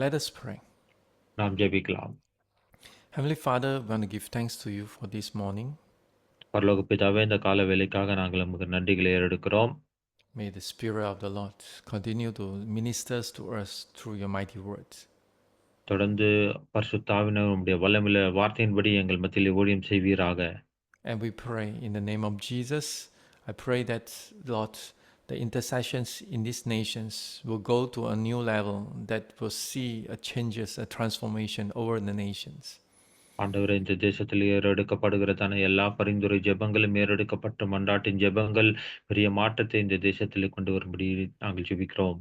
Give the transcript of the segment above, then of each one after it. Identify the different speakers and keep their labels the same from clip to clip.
Speaker 1: Let us pray.
Speaker 2: நாம் ஜெபிக்கலாம்.
Speaker 1: Heavenly Father, we want to give thanks to you for this morning.
Speaker 2: பரலோக பிதாவே, இந்த கால வேளைக்காக நாங்கள் உமக்கு நன்றிகளை ஏறெடுக்கிறோம்.
Speaker 1: May the Spirit of the Lord continue to minister to us through your mighty words.
Speaker 2: தொடர்ந்து பரிசுத்த ஆவியானவர் உம்முடைய வல்லமையுள்ள வார்த்தையின்படி எங்கள் மத்தியிலே ஊழியம் செய்வீராக.
Speaker 1: And we pray in the name of Jesus. I pray that, Lord, the intercessions in these nations will go to a new level that will see a changes, a transformation over the nations.
Speaker 2: ஆண்டவரே, இந்த தேசத்தில் ஏறெடுக்கப்படுகிறதான எல்லா பரிந்துரை ஜெபங்களும் ஏறெடுக்கப்பட்ட மன்றாட்டின் ஜெபங்கள் பெரிய மாற்றத்தை இந்த தேசத்திலே கொண்டு வரும்படி நாங்கள் ஜெபிக்கிறோம்.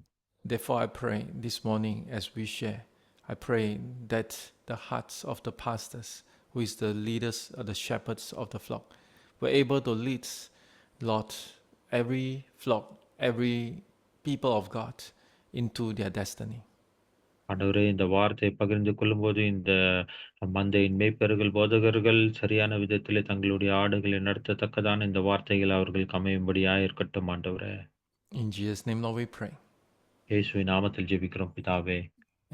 Speaker 1: Therefore, I pray this morning as we share, I pray that the hearts of the pastors, who is the leaders or the shepherds of the flock, were able to lead, Lord, every flock, every people of God into their destiny.
Speaker 2: ஆண்டவரே, இந்த வார்த்தையை பகிர்ந்து கொள்ளும்போது இந்த மந்தையின் மேய்ப்பர்கள், போதகர்கள் சரியான விதத்திலே தங்களுடைய ஆடுகளை நடத்தத்தக்கதான இந்த வார்த்தைகள் அவர்களுக்கு அமையும்படியாக இருக்கட்டும் ஆண்டவரே.
Speaker 1: In Jesus' name, Lord, we pray.
Speaker 2: இயேசுவின் நாமத்தில் ஜெபிக்கிறோம் பிதாவே.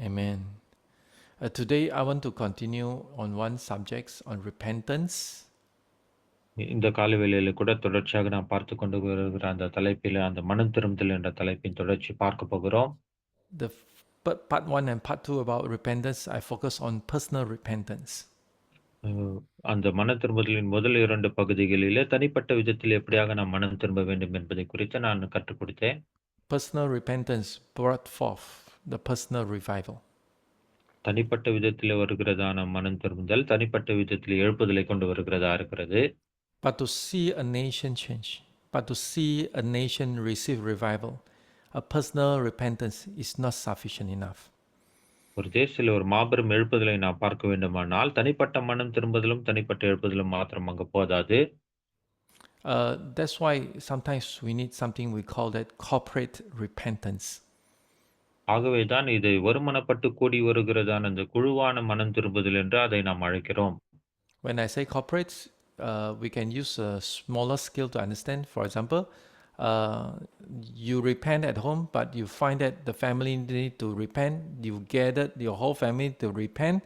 Speaker 1: Amen. Today, I want to continue on one subject on repentance.
Speaker 2: இந்த காலை வேளையில கூட தொடர்ச்சியாக நாம் பார்த்து கொண்டு வருகிற அந்த தலைப்பில அந்த மனம் திரும்புதல் என்ற தலைப்பின் தொடர்ச்சி பார்க்க போகிறோம்.
Speaker 1: The part one and part two about repentance, I focus on personal repentance.
Speaker 2: அந்த மனம் திரும்புதலின் முதல் 2 பகுதிகளிலே தனிப்பட்ட விதத்தில் எப்படியாக நாம் மனம் திரும்ப வேண்டும் என்பதை குறித்து நான் கற்றுக் கொடுத்தேன்.
Speaker 1: Personal repentance brought forth the personal revival.
Speaker 2: தனிப்பட்ட விதத்திலே வருகிறதான மனம் திரும்புதல், தனிப்பட்ட விதத்திலே எழுப்புதலை கொண்டு வருகிறதா இருக்கிறது.
Speaker 1: But to see a nation change, but to see a nation receive revival, a personal repentance is not sufficient enough.
Speaker 2: ஒரு தேசத்தில் ஒரு மாபெரும் எழுப்புதலை நாம் பார்க்க வேண்டுமானால், தனிப்பட்ட மனம் திரும்புதலும், தனிப்பட்ட எழுப்புதலும் மாத்திரம் அங்கு போதாது.
Speaker 1: That's why sometimes we need something we call that corporate repentance.
Speaker 2: ஆகவே தான் இதை ஒருமனப்பட்டு கூடி வருகிறதான அந்த குழுவான மனம் திரும்புதல் என்று அதை நாம் அழைக்கிறோம்.
Speaker 1: When I say corporate, we can use a smaller scale to understand. For example, you repent at home, but you find that the family need to repent. You gathered your whole family to repent.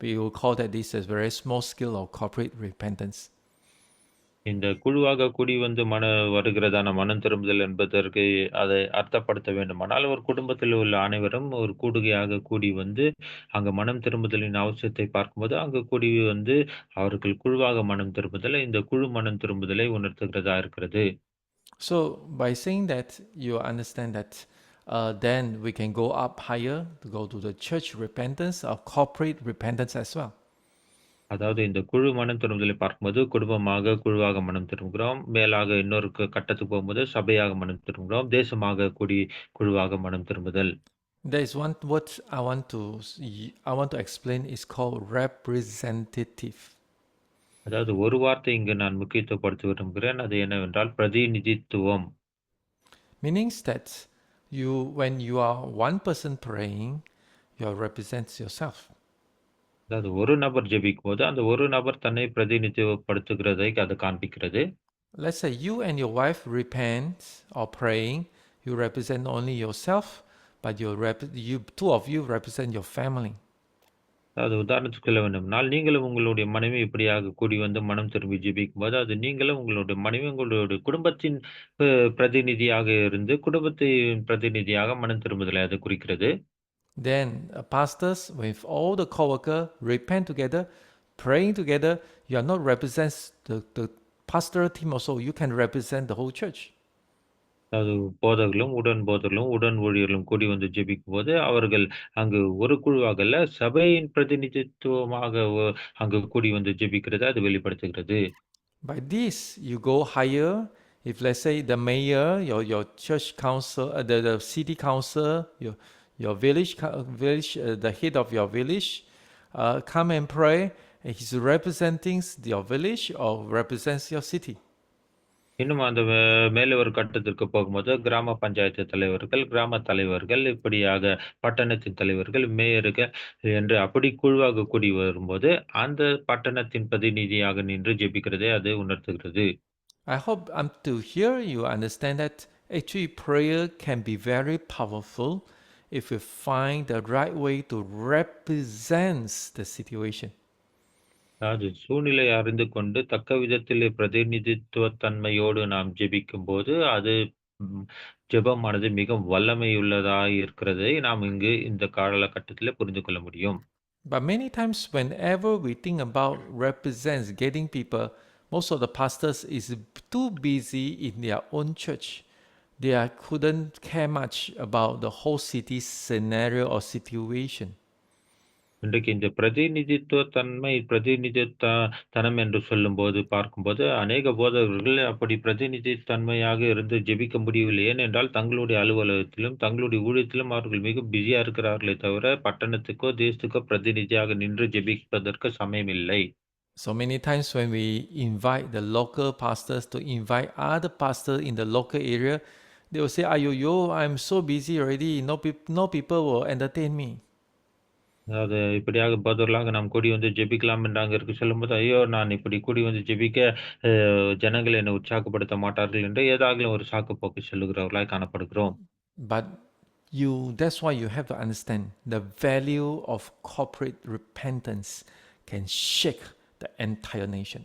Speaker 1: We will call that this is very small scale of corporate repentance.
Speaker 2: இந்த குழுவாக கூடி வந்து வருகிறதான மனம் திரும்புதல் என்பதற்கு அதை அர்த்தப்படுத்த வேண்டுமானால், ஒரு குடும்பத்தில் உள்ள அனைவரும் ஒரு கூடுகையாக கூடி வந்து, அங்க மனம் திரும்புதலின் அவசியத்தை பார்க்கும்போது, அங்கு கூடி வந்து அவர்கள் குழுவாக மனம் திரும்புதல், இந்த குழு மனம் திரும்புதலை உணர்த்துகிறதா இருக்கிறது.
Speaker 1: So by saying that, you understand that then we can go up higher to go to the church repentance or corporate repentance as well.
Speaker 2: அதாவது இந்த குழு மனம் திரும்புதலை பார்க்கும்போது, குழுவாக மனம் திரும்புகிறோம். மேலாக இன்னொரு கட்டத்துக்கு போகும்போது, சபையாக மனம் திரும்புகிறோம். தேசமாக கூடி குழுவாக மனம் திரும்புதல்.
Speaker 1: There is one word I want to explain is called representative.
Speaker 2: அதாவது ஒரு வார்த்தை இங்கு நான் முக்கியத்துவப்படுத்த விரும்புகிறேன். அது என்னவென்றால் பிரதிநிதித்துவம்.
Speaker 1: Meanings that when you are one person praying, you represent yourself.
Speaker 2: அதாவது ஒரு நபர் ஜெபிக்கும்போது, அந்த ஒரு நபர் தன்னை பிரதிநிதித்துவப்படுத்துகிறதை அது காண்பிக்கிறது.
Speaker 1: Let's say you and your wife repent or praying, you represent only yourself, but two of you represent your family.
Speaker 2: அதாவது உதாரணத்துக்கு சொல்ல வேண்டும்னால், நீங்களும் உங்களுடைய மனைவி இப்படியாக கூடி வந்து மனம் திரும்பி ஜெபிக்கும்போது, அது நீங்களும் உங்களுடைய மனைவி உங்களுடைய குடும்பத்தின் அ பிரதிநிதியாக இருந்து, குடும்பத்தின் பிரதிநிதியாக மனம் திரும்புதலை அது குறிக்கிறது.
Speaker 1: Then pastors with all the co-worker repent together, praying together. You are not represents the pastoral team also. You can represent the whole church.
Speaker 2: அதாவது போதகர்களும், உடன் ஊழியர்களும் கூடி வந்து ஜெபிக்கும்போது, அவர்கள் அங்கு ஒரு குழுவாக அல்ல, சபையின் பிரதிநிதித்துவமாக அங்கு கூடி வந்து ஜெபிக்கிறத அது வெளிப்படுத்துகிறது.
Speaker 1: By this, you go higher. If let's say the mayor, your church council, the city council, your village, the head of your village, come and pray. He's representing your village or represents your city.
Speaker 2: இன்னும் அந்த மேலே ஒரு கட்டத்திற்கு போகும்போது, கிராம பஞ்சாயத்து தலைவர்கள், கிராம தலைவர்கள், இப்படியாக பட்டணத்தின் தலைவர்கள், மேயர்கள் என்று அப்படி குழுவாக கூடி வரும்போது, அந்த பட்டணத்தின் பிரதிநிதியாக நின்று ஜெபிக்கிறதை அது உணர்த்துகிறது.
Speaker 1: I hope up to here you understand that actually prayer can be very powerful if we find the right way to represent the situation.
Speaker 2: அதாவது சூழ்நிலை அறிந்து கொண்டு தக்க விதத்திலே பிரதிநிதித்துவத்தன்மையோடு நாம் ஜெபிக்கும்போது, அது ம் ஜெபமானது மிகவும் வல்லமையுள்ளதாய் இருக்கிறதை நாம் இங்கு இந்த காலகட்டத்திலே புரிந்து கொள்ள முடியும்.
Speaker 1: But many times, whenever we think about represents getting people, most of the pastors is too busy in their own church. Couldn't care much about the whole city's scenario or situation.
Speaker 2: இன்றைக்கு இந்த தனம் என்று சொல்லும்போது பார்க்கும்போது, அநேக போதகர்கள் அப்படி பிரதிநிதித்தன்மையாக இருந்து ஜெபிக்க முடியவில்லை. ஏனென்றால் தங்களுடைய அலுவலகத்திலும், தங்களுடைய ஊழியத்திலும் அவர்கள் மிக பிஸியா இருக்கிறார்களே தவிர, பட்டணத்துக்கோ, தேசத்துக்கோ பிரதிநிதியாக நின்று ஜெபிப்பதற்கு சமயமில்லை.
Speaker 1: So many times when we invite the local pastors to invite other pastors in the local area, they will say, "Ayo, yo, I'm so busy already. No people will entertain me."
Speaker 2: அதாவது இப்படியாக போதகர்களாக நாம் கூடி வந்து ஜெபிக்கலாம் என்று அங்க இருக்க சொல்லும்போது, ஐயோ! நான் இப்படி கூடி வந்து ஜெபிக்க அ ஜனங்கள் என்னை உற்சாகப்படுத்த மாட்டார்கள் என்று ஏதாவது ஒரு சாக்கு போக்கு சொல்லுகிறவர்களாய் காணப்படுகிறோம்.
Speaker 1: But that's why you have to understand the value of corporate repentance can shake the entire nation.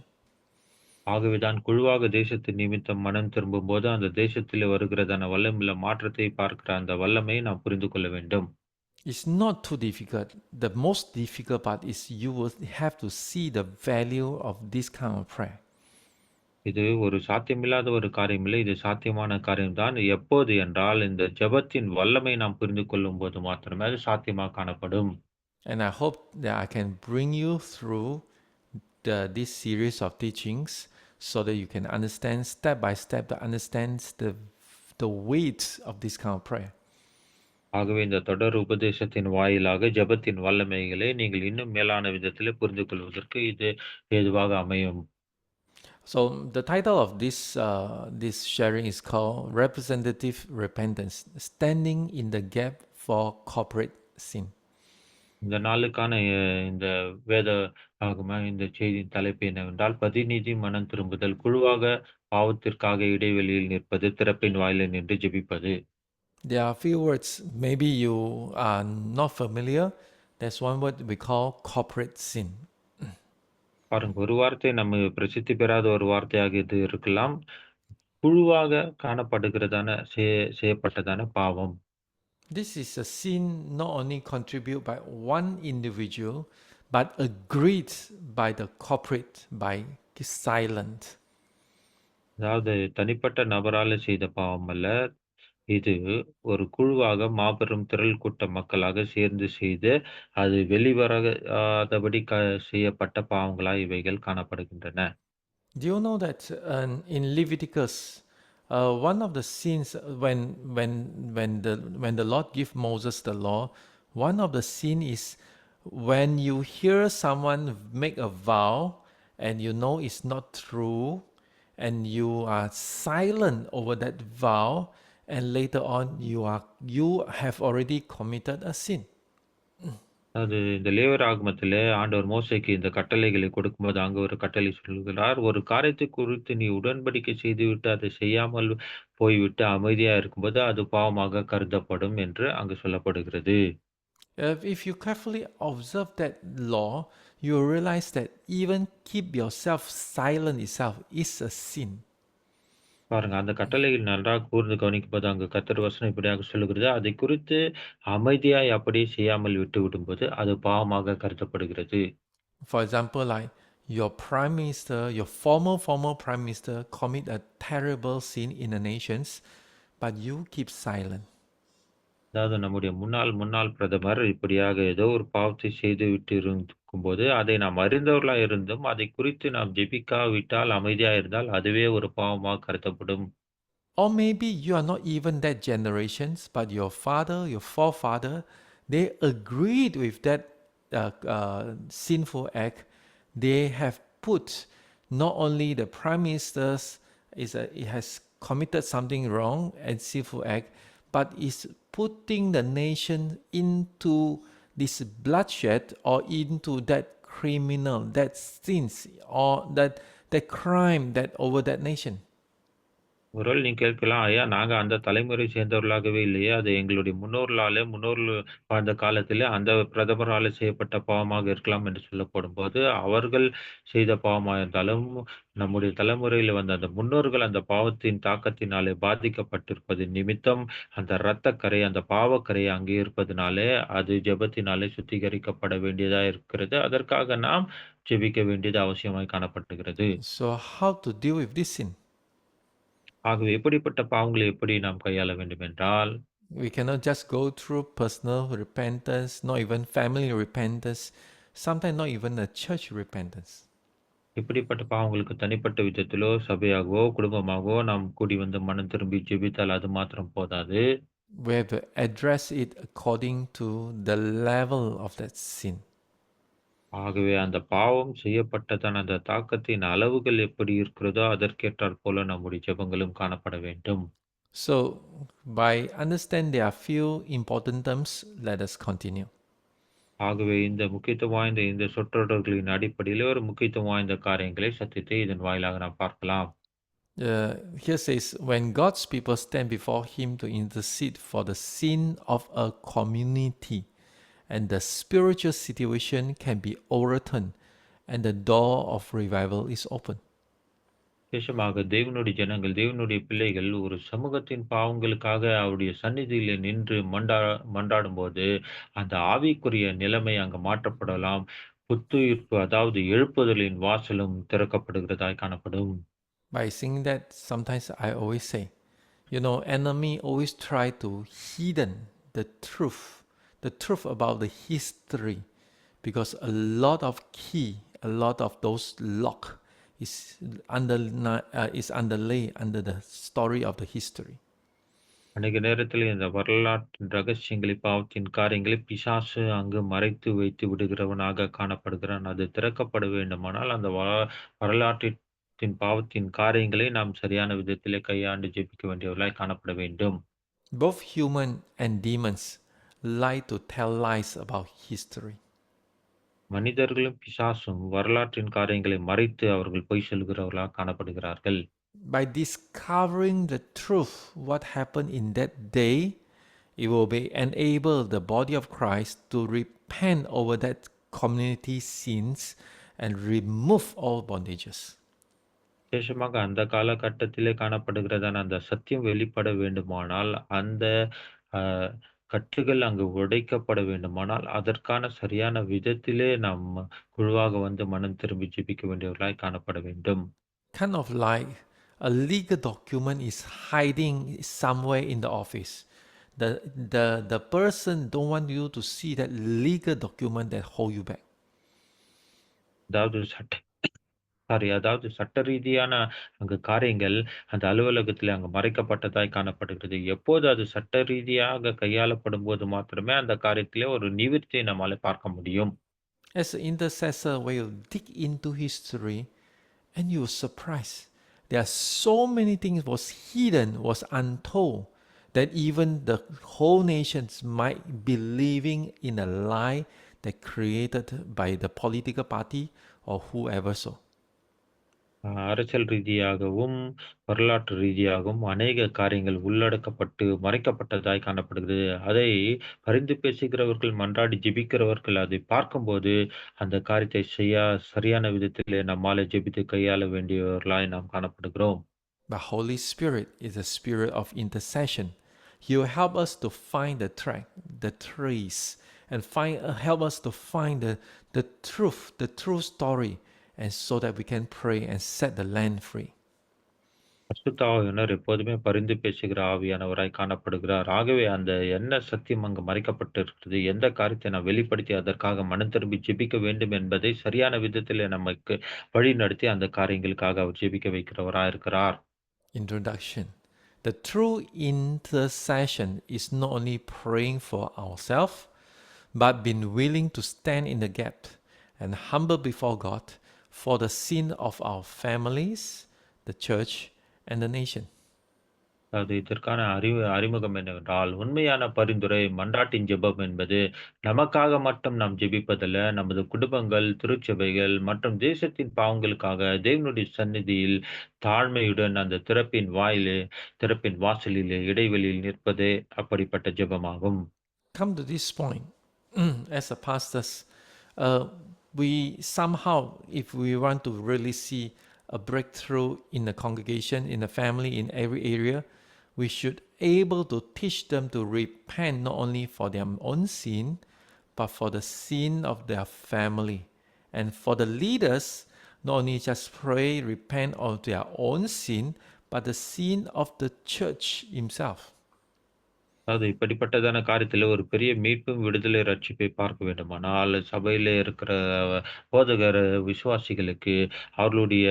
Speaker 2: ஆகவேதான் குழுவாக தேசத்தின் நிமித்தம் மனம் திரும்பும்போது, அந்த தேசத்திலே வருகிறதான வல்லமையுள்ள மாற்றத்தை பார்க்கிற அந்த வல்லமையை நாம் புரிந்து கொள்ள வேண்டும்.
Speaker 1: It's not too difficult. The most difficult part is you will have to see the value of this kind of prayer.
Speaker 2: இது ஒரு சாத்தியமில்லாத ஒரு காரியமில்லை. இது சாத்தியமான காரியம்தான். எப்போது என்றால், இந்த ஜெபத்தின் வல்லமை நாம் புரிந்து கொள்ளும்போது மாத்திரமே அது சாத்தியமாக காணப்படும்.
Speaker 1: And I hope that I can bring you through this series of teachings so that you can understand step by step that understands the weight of this kind of prayer.
Speaker 2: ஆகவே இந்த தொடர் உபதேசத்தின் வாயிலாக ஜெபத்தின் வல்லமைகளை நீங்கள் இன்னும் மேலான விதத்திலே புரிந்து கொள்வதற்கு இது ஏதுவாக அமையும்.
Speaker 1: So the title of this sharing is called Representative Repentance, Standing in the Gap for Corporate Sin.
Speaker 2: இந்த நாளுக்கான இந்த வேத ஆகம இந்த செய்தியின் தலைப்பு என்னவென்றால், பிரதிநிதி மனம் திரும்புதல், குழுவாக பாவத்திற்காக இடைவெளியில் நிற்பது, திறப்பின் வாயிலில் நின்று ஜெபிப்பது.
Speaker 1: There are a few words, maybe you are not familiar. There's one word we call corporate sin.
Speaker 2: பாருங்க, ஒரு வார்த்தை நம்ம பிரசித்தி பெறாத ஒரு வார்த்தையாக இது இருக்கலாம். குழுவாக காணப்படுகிறதான செய்யப்பட்டதான பாவம்.
Speaker 1: This is a sin not only contributed by one individual, but agreed by the corporate by silent.
Speaker 2: அதாவது தனிப்பட்ட நபரால செய்த பாவம் அல்ல. இது ஒரு குழுவாக மாபெரும் திரள் கூட்ட மக்களாக சேர்ந்து செய்து, அது வெளிவராதபடி செய்யப்பட்ட பாவங்களாய் இவைகள் காணப்படுகின்றன.
Speaker 1: Do you know that in Leviticus, one of the sins when the Lord gave Moses the law, one of the sin is when you hear someone make a vow and you know it's not true, and you are silent over that vow, and later on you have already committed a sin.
Speaker 2: அது இந்த லேவியராகமத்திலே ஆண்டவர் மோசேக்கு இந்த கட்டளைகளை கொடுக்கும்போது அங்க ஒரு கட்டளை சொல்லுகிறார். ஒரு காரியத்தை குறித்து நீ உடன்படிக்கை செய்துவிட்டு அதை செய்யாமல் போய்விட்டு அமைதியா இருக்கும்போது அது பாவமாக கருதப்படும் என்று அங்கு சொல்லப்படுகிறது.
Speaker 1: If you carefully observe that law, you will realize that even keep yourself silent itself is a sin.
Speaker 2: பாருங்க, அந்த கட்டளைகள் நன்றாக கூர்ந்து கவனிக்கும்போது அங்கு கர்த்தர் வசனம் இப்படியாக சொல்லுகிறது. அதை குறித்து அமைதியாய் அப்படியே செய்யாமல் விட்டு விடும்போது அது பாவமாக கருதப்படுகிறது.
Speaker 1: For example, like your prime minister, your former prime minister commit a terrible sin in the nations, but you keep silent.
Speaker 2: அதாவது நம்முடைய முன்னாள் பிரதமர் இப்படியாக ஏதோ ஒரு பாவத்தை செய்து விட்டு இருக்கும்போது, அதை நாம் அறிந்தவர்களா இருந்தும், அதை குறித்து நாம் ஜெபிக்காவிட்டால், அமைதியா இருந்தால், அதுவே ஒரு பாவமாக கருதப்படும்.
Speaker 1: Or maybe you are not even that generations, but your father, your forefather, they agreed with that sinful act. They have put not only the prime ministers it has committed something wrong and sinful act, but is putting the nation into this bloodshed or into that criminal, that sins or that crime that over that nation.
Speaker 2: ஒருவேளை நீங்க கேட்கலாம், ஐயா நாங்க அந்த தலைமுறை சேர்ந்தவர்களாகவே இல்லையே! அது எங்களுடைய முன்னோர்கள் வாழ்ந்த காலத்திலே அந்த பிரதமரால செய்யப்பட்ட பாவமாக இருக்கலாம் என்று சொல்லப்படும்போது, அவர்கள் செய்த பாவமா இருந்தாலும், நம்முடைய தலைமுறையில வந்த அந்த முன்னோர்கள் அந்த பாவத்தின் தாக்கத்தினாலே பாதிக்கப்பட்டிருப்பது நிமித்தம், அந்த இரத்தக்கறை, அந்த பாவக்கரை அங்கே இருப்பதனாலே, அது ஜெபத்தினாலே சுத்திகரிக்கப்பட வேண்டியதா இருக்கிறது. அதற்காக நாம் ஜெபிக்க வேண்டியது அவசியமாய் காணப்படுகிறது.
Speaker 1: So, how to deal with this sin?
Speaker 2: ஆகவே எப்படிப்பட்ட பாவங்களை எப்படி நாம் கையாள வேண்டுமென்றால்,
Speaker 1: We cannot just go through personal repentance, not even family repentance, sometimes not even a church repentance.
Speaker 2: இப்படிப்பட்ட பாவங்களுக்கு தனிப்பட்ட விதத்திலோ, சபையாகவோ, குடும்பமாகவோ நாம் கூடி வந்து மனம் திரும்பி ஜெபித்தால் அது மாத்திரம் போதாது.
Speaker 1: We have to address it according to the level of that sin.
Speaker 2: ஆகவே அந்த பாவம் செய்யப்பட்டதான அந்த தாக்கத்தின் அளவுகள் எப்படி இருக்கிறதோ, அதற்கேற்றாற் போல நம்முடைய ஜெபங்களும் காணப்பட வேண்டும்.
Speaker 1: So, by understand there are few important terms, let us continue.
Speaker 2: ஆகவே இந்த முக்கியத்துவம் வாய்ந்த இந்த சொற்றொடர்களின் அடிப்படையிலே ஒரு முக்கியத்துவம் வாய்ந்த காரியங்களை, சத்தியத்தை இதன் வாயிலாக நாம் பார்க்கலாம்.
Speaker 1: Here says, when God's people stand before Him to intercede for the sin of a community, and the spiritual situation can be overturned, and the door of revival is open.
Speaker 2: விசேஷமாக தேவனுடைய ஜனங்கள், தேவனுடைய பிள்ளைகள் ஒரு சமூகத்தின் பாவங்களுக்காக அவருடைய சந்நிதியிலே நின்று மன்றாடும்போது, அந்த ஆவிக்குரிய நிலைமை அங்கு மாற்றப்படலாம். புத்துயிர்ப்பு அதாவது எழுப்புதலின் வாசலும் திறக்கப்படுகிறதாய் காணப்படும்.
Speaker 1: By saying that, sometimes I always say, enemy always try to hidden the truth about the history, because a lot of key, a lot of those lock is underlay under the story of the history.
Speaker 2: அநேக நேரத்தில் இந்த வரலாற்றின் ரகசியங்களை, பாவத்தின் காரியங்களை பிசாசு அங்கு மறைத்து வைத்து விடுகிறவனாக காணப்படுகிறான். அது திறக்கப்பட வேண்டுமானால், அந்த வரலாற்றின் பாவத்தின் காரியங்களை நாம் சரியான விதத்திலே கையாண்டு ஜெபிக்க வேண்டியவர்களாய் காணப்பட வேண்டும்.
Speaker 1: Both human and demons like to tell lies about history.
Speaker 2: மனிதர்களும், பிசாசும் வரலாற்றின் காரியங்களை மறைத்து அவர்கள் பொய் சொல்கிறவர்களாக காணப்படுகிறார்கள்.
Speaker 1: By discovering the truth, what happened in that day, it will be enable the body of Christ to repent over that community sins and remove all bondages.
Speaker 2: விசேஷமாக அந்த காலகட்டத்திலே காணப்படுகிறதான அந்த சத்தியம் வெளிப்பட வேண்டுமானால், அந்த அ கட்டுகள் அங்கு உடைக்கப்பட வேண்டுமானால், அதற்கான சரியான விதத்திலே நாம் குழுவாக வந்து மனம் திரும்பி ஜெபிக்க வேண்டியவர்களாய் காணப்பட வேண்டும்.
Speaker 1: Kind of like a legal document is hiding somewhere in the office. The person don't want you to see that legal document that hold you back.
Speaker 2: அதாவது அதாவது சட்ட ரீதியான அங்கு காரியங்கள் அந்த அலுவலகத்திலே அங்கு மறைக்கப்பட்டதாய் காணப்படுகிறது. எப்போது அது சட்ட ரீதியாக கையாளப்படும்போது மாத்திரமே அந்த காரியத்திலே ஒரு நிவிர்த்தியை நம்மால பார்க்க முடியும்.
Speaker 1: As an intercessor, when you dig into history, and you're surprised. There are so many things was hidden, was untold, that even the whole nations might be living in a lie that created by the political party or whoever so.
Speaker 2: அரசியல் ரீதியாகவும், வரலாற்று ரீதியாகவும் அநேக காரியங்கள் உள்ளடக்கப்பட்டு மறைக்கப்பட்டதாய் காணப்படுகிறது. அதை பரிந்து பேசுகிறவர்கள், மன்றாடி ஜெபிக்கிறவர்கள் அதை பார்க்கும்போது, அந்த காரியத்தை சரியான விதத்திலே நம்மால ஜெபித்து கையாள வேண்டியவர்களாய் நாம் காணப்படுகிறோம்.
Speaker 1: The Holy Spirit is a spirit of intercession. He will help us to find the track, the trace, and help us to find the truth, the true story, and so that we can pray and set the land free.
Speaker 2: பரிசுத்த ஆவியானவர் எப்போதுமே பரிந்து பேசுகிற ஆவியானவராய் காணப்படுகிறார். ஆகவே அந்த என்ன சத்தியம் அங்கு மறைக்கப்பட்டிருக்கிறது, எந்த காரியத்தை நாம் வெளிப்படுத்தி அதற்காக மனம் திரும்பி ஜெபிக்க வேண்டும் என்பதை சரியான விதத்திலே நமக்கு வழி நடத்தி அந்த காரியங்களுக்காக அவர் ஜெபிக்க வைக்கிறவராய் இருக்கிறார்.
Speaker 1: Introduction. The true intercession is not only praying for ourselves, but being willing to stand in the gap and humble before God for the sin of our families, the church, and the nation.
Speaker 2: அது இதற்கான அறிமுகம் என்னவென்றால், உண்மையான பரிந்துரை மன்றாட்டின் ஜெபம் என்பது, நமக்காக மட்டும் நாம் ஜெபிப்பதல்ல, நமது குடும்பங்கள், திருச்சபைகள் மற்றும் தேசத்தின் பாவங்களுக்காக தேவனுடைய சந்நிதியில் தாழ்மையுடன் அந்த திறப்பின் வாசலிலே இடைவெளியில் நிற்பதே அப்படிப்பட்ட ஜெபமாகும்.
Speaker 1: Come to this point, as a pastors, we somehow, if we want to really see a breakthrough in the congregation, in the family, in every area, we should able to teach them to repent not only for their own sin, but for the sin of their family. And for the leaders, not only just pray, repent of their own sin, but the sin of the church himself.
Speaker 2: அதாவது இப்படிப்பட்டதான காரியத்தில ஒரு பெரிய மீட்பும், விடுதலை, ரட்சிப்பை பார்க்க வேண்டுமானால், சபையிலே இருக்கிற போதகர், விசுவாசிகளுக்கு அவர்களுடைய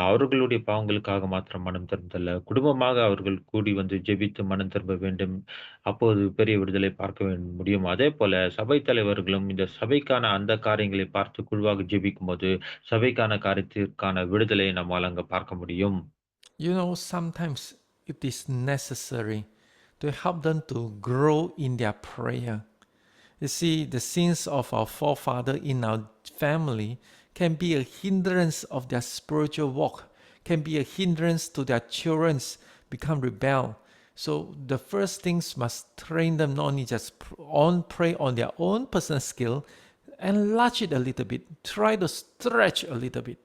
Speaker 2: அவர்களுடைய பாவங்களுக்காக மாத்திரம் மனம் திரும்புதல்ல, குடும்பமாக அவர்கள் கூடி வந்து ஜெபித்து மனம் திரும்ப வேண்டும். அப்போது பெரிய விடுதலை பார்க்க முடியும். அதேபோல சபை தலைவர்களும் இந்த சபைக்கான அந்த காரியங்களை பார்த்து குழுவாக ஜெபிக்கும்போது, சபைக்கான காரியத்திற்கான விடுதலையை நம்மால் அங்க பார்க்க முடியும்.
Speaker 1: You know, sometimes it is necessary to help them to grow in their prayer. You see, the sins of our forefather in our family can be a hindrance of their spiritual walk, can be a hindrance to their children's become rebel. So the first things must train them not only just pray on their own personal skill, enlarge it a little bit, try to stretch a little bit.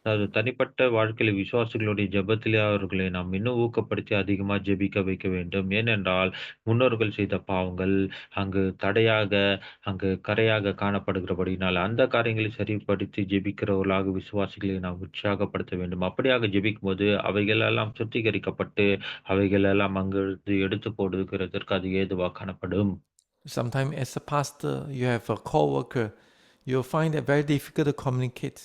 Speaker 2: அதாவது தனிப்பட்ட வாழ்க்கையில விசுவாசிகளுடைய ஜெபத்திலே அவர்களை நாம் இன்னும் ஊக்கப்படுத்தி அதிகமா ஜெபிக்க வைக்க வேண்டும். ஏனென்றால், முன்னோர்கள் செய்த பாவங்கள் அங்கு கரையாக காணப்படுகிறபடியினால், அந்த காரியங்களை சரிப்படுத்தி ஜெபிக்கிறவர்களாக விசுவாசிகளை நாம் உற்சாகப்படுத்த வேண்டும். அப்படியாக ஜெபிக்கும்போது, அவைகளெல்லாம் சுத்திகரிக்கப்பட்டு, அவைகளெல்லாம் அங்கிருந்து எடுத்து போடுகிறதற்கு அது ஏதுவா காணப்படும்.
Speaker 1: Sometimes, as a pastor, you have a co-worker, you'll find it very difficult to communicate.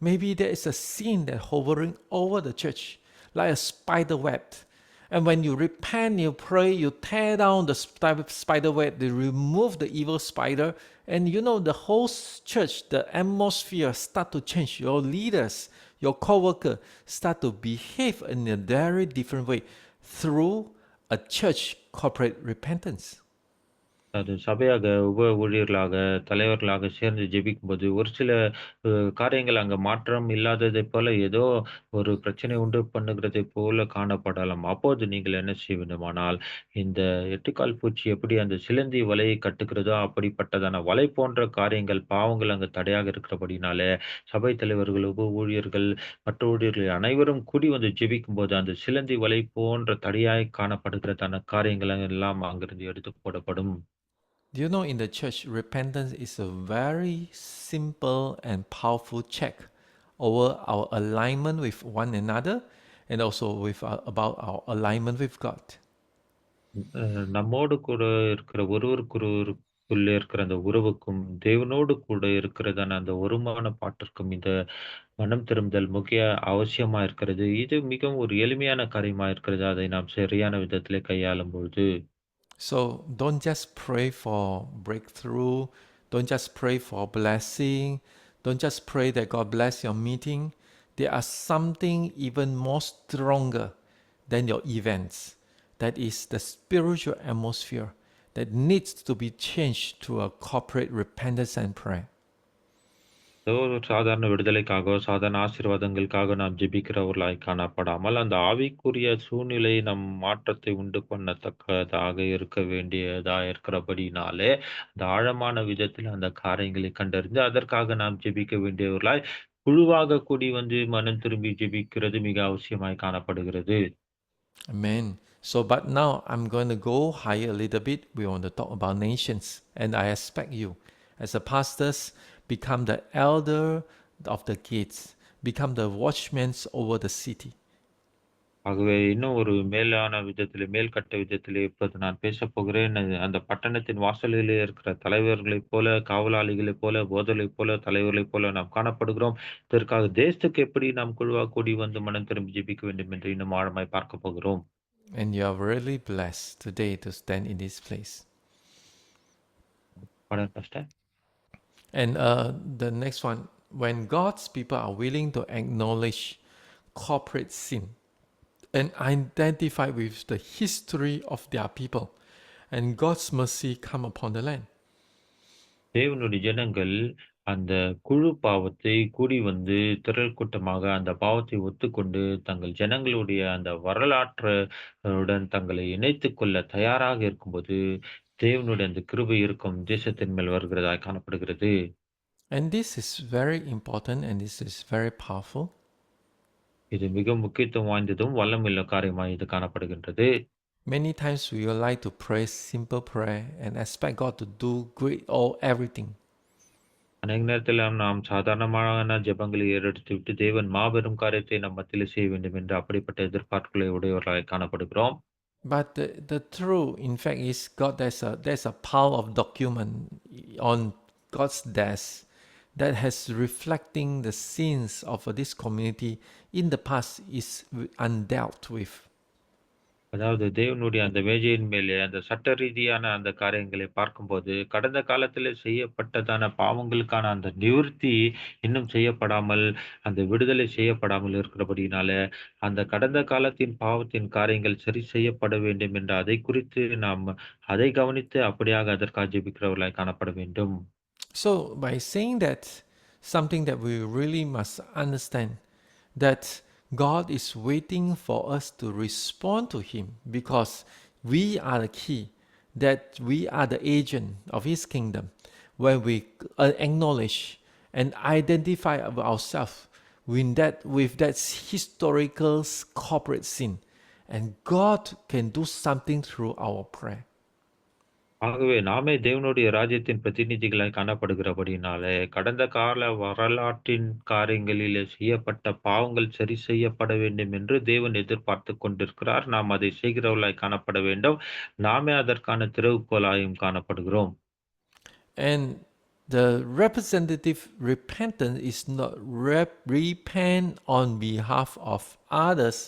Speaker 1: Maybe there is a sin that hovering over the church, like a spider web. And when you repent, you pray, you tear down the spider web, you remove the evil spider, and you know the whole church, the atmosphere start to change. Your leaders, your co-worker start to behave in a very different way through a church corporate repentance.
Speaker 2: அது சபையாக, ஊழியர்களாக, தலைவர்களாக சேர்ந்து ஜெபிக்கும்போது, ஒரு சில காரியங்கள் அங்க மாற்றம் இல்லாததைப் போல, ஏதோ ஒரு பிரச்சனை உண்டு பண்ணுகிறதைப் போல காணப்படலாம். அப்போது நீங்கள் என்ன செய்ய வேண்டுமானால், இந்த எட்டுக்கால் பூச்சி எப்படி அந்த சிலந்தி வலையை கட்டுகிறதோ, அப்படிப்பட்டதான வலை போன்ற காரியங்கள், பாவங்கள் அங்கு தடையாக இருக்கிறபடினாலே, சபை தலைவர்கள், ஊழியர்கள், மற்ற ஊழியர்கள் அனைவரும் கூடி வந்து ஜெபிக்கும்போது, அந்த சிலந்தி வலை போன்ற தடையாய் காணப்படுகிறதான காரியங்கள் எல்லாம் அங்கிருந்து எடுத்து போடப்படும்.
Speaker 1: Do you know in the church, repentance is a very simple and powerful check over our alignment with one another and also with about our alignment with God.
Speaker 2: நம்மோடு கூட இருக்கிற ஒருவருக்கொருவருக்குள்ளே இருக்கிற அந்த உறவுக்கும், தேவனோடு கூட இருக்கிறதான அந்த ஒருமான பாட்டிற்கும் இந்த மனம் திரும்புதல் முக்கிய அவசியமா இருக்கிறது. இது மிகவும் ஒரு எளிமையான காரியமா இருக்கிறது. அதை நாம் சரியான விதத்திலே கையாளும் பொழுது.
Speaker 1: So don't just pray for breakthrough, don't just pray for blessing, don't just pray that God bless your meeting. There are something even more stronger than your events. That is the spiritual atmosphere that needs to be changed to a corporate repentance and prayer.
Speaker 2: ஏதோ ஒரு சாதாரண விடுதலைக்காகவோ, சாதாரண ஆசீர்வாதங்களுக்காக நாம் ஜெபிக்கிறவர்களாய் காணப்படாமல், அந்த ஆவிக்குரிய சூழ்நிலை நம் மாற்றத்தை உண்டு பண்ணத்தக்கதாக இருக்க வேண்டியதா இருக்கிறபடினாலே, அந்த ஆழமான விதத்தில் அந்த காரியங்களை கண்டறிந்து, அதற்காக நாம் ஜெபிக்க வேண்டியவர்களாய், குழுவாக கூடி வந்து மனம் திரும்பி ஜெபிக்கிறது மிக அவசியமாய் காணப்படுகிறது.
Speaker 1: Amen. So, but now I'm going to go higher a little bit. We want to talk about nations. And I expect you, as a pastors, become the elder of the gates, become the watchmen over the city.
Speaker 2: ஆகவே இன்னும் ஒரு மேலான விதத்திலே, மேல்கட்ட விதத்திலே இப்பொழுது நான் பேசப் போகிறேன். அந்த பட்டணத்தின் வாசலிலே இருக்கிற தலைவர்களைப் போல, காவலாளிகளைப் போல, போதலைப் போல, தலைவர்களைப் போல நாம் காணப்படுகிறோம். இதற்காக தேசத்துக்கு எப்படி நாம் குழுவாக கூடி வந்து மனம் திரும்பி ஜெபிக்க வேண்டும் என்று இன்னும் ஆழமாய் பார்க்கப் போகிறோம்.
Speaker 1: And you are really blessed today to stand in this place.
Speaker 2: Pardon, Pastor?
Speaker 1: And the next one, when God's people are willing to acknowledge corporate sin and identify with the history of their people, and God's mercy come upon the land.
Speaker 2: தேவனுடைய ஜனங்கள் அந்த குழு பாவத்தை கூடி வந்து திரள் கூட்டமாக அந்த பாவத்தை ஒத்துக்கொண்டு தங்கள் ஜனங்களுடைய அந்த வரலாற்று உடன் தங்களை இணைத்துக் கொள்ள தயாராக இருக்கும்போது, தேவனுடைய அந்த கிருபை இருக்கும் தேசத்தின் மேல் வருகிறதாய் காணப்படுகிறது.
Speaker 1: And this is very important and this is very powerful.
Speaker 2: இது மிக முக்கியத்துவம் வாய்ந்ததும், வல்லமையுள்ள காரியமாய் இது காணப்படுகின்றது.
Speaker 1: Many times we would like to pray simple prayer and expect God to do great or everything.
Speaker 2: அநேக நேரத்தில் நாம் சாதாரணமான ஜெபங்களை ஏறெடுத்துவிட்டு, தேவன் மாபெரும் காரியத்தை நம் மத்தியிலே செய்ய வேண்டும் என்று அப்படிப்பட்ட எதிர்பார்ப்புகளை உடையவர்களாய் காணப்படுகிறோம்.
Speaker 1: But the truth, in fact, is God. There's a pile of document on God's desk that has reflecting the sins of this community in the past is undealt with.
Speaker 2: அதாவது தேவனுடைய அந்த மேஜையின் மேலே அந்த சட்ட ரீதியான அந்த காரியங்களை பார்க்கும்போது, கடந்த காலத்திலே செய்யப்பட்டதான பாவங்களுக்கான அந்த நிவிர்த்தி இன்னும் செய்யப்படாமல், அந்த விடுதலை செய்யப்படாமல் இருக்கிறபடியினால, அந்த கடந்த காலத்தின் பாவத்தின் காரியங்கள் சரி செய்யப்பட வேண்டும் என்ற அதை குறித்து நாம் அதை கவனித்து அப்படியாக அதற்காக ஜெபிக்கிறவர்களாய் காணப்பட வேண்டும்.
Speaker 1: So by saying that, something that we really must understand that God is waiting for us to respond to Him because we are the key, that we are the agent of His kingdom. When we acknowledge and identify ourselves with that historical corporate sin, and God can do something through our prayer.
Speaker 2: ஆகவே நாமே தேவனுடைய ராஜ்யத்தின் பிரதிநிதிகளாய் காணப்படுகிறபடினாலே, கடந்த கால வரலாற்றின் காரியங்களிலே செய்யப்பட்ட பாவங்கள் சரி செய்யப்பட வேண்டும் என்று தேவன் எதிர்பார்த்துக் கொண்டிருக்கிறார். நாம் அதை செய்கிறவர்களாய் காணப்பட வேண்டும். நாமே அதற்கான திறவுகோலாயும் காணப்படுகிறோம்.
Speaker 1: And the representative repentance is not repent on behalf of others.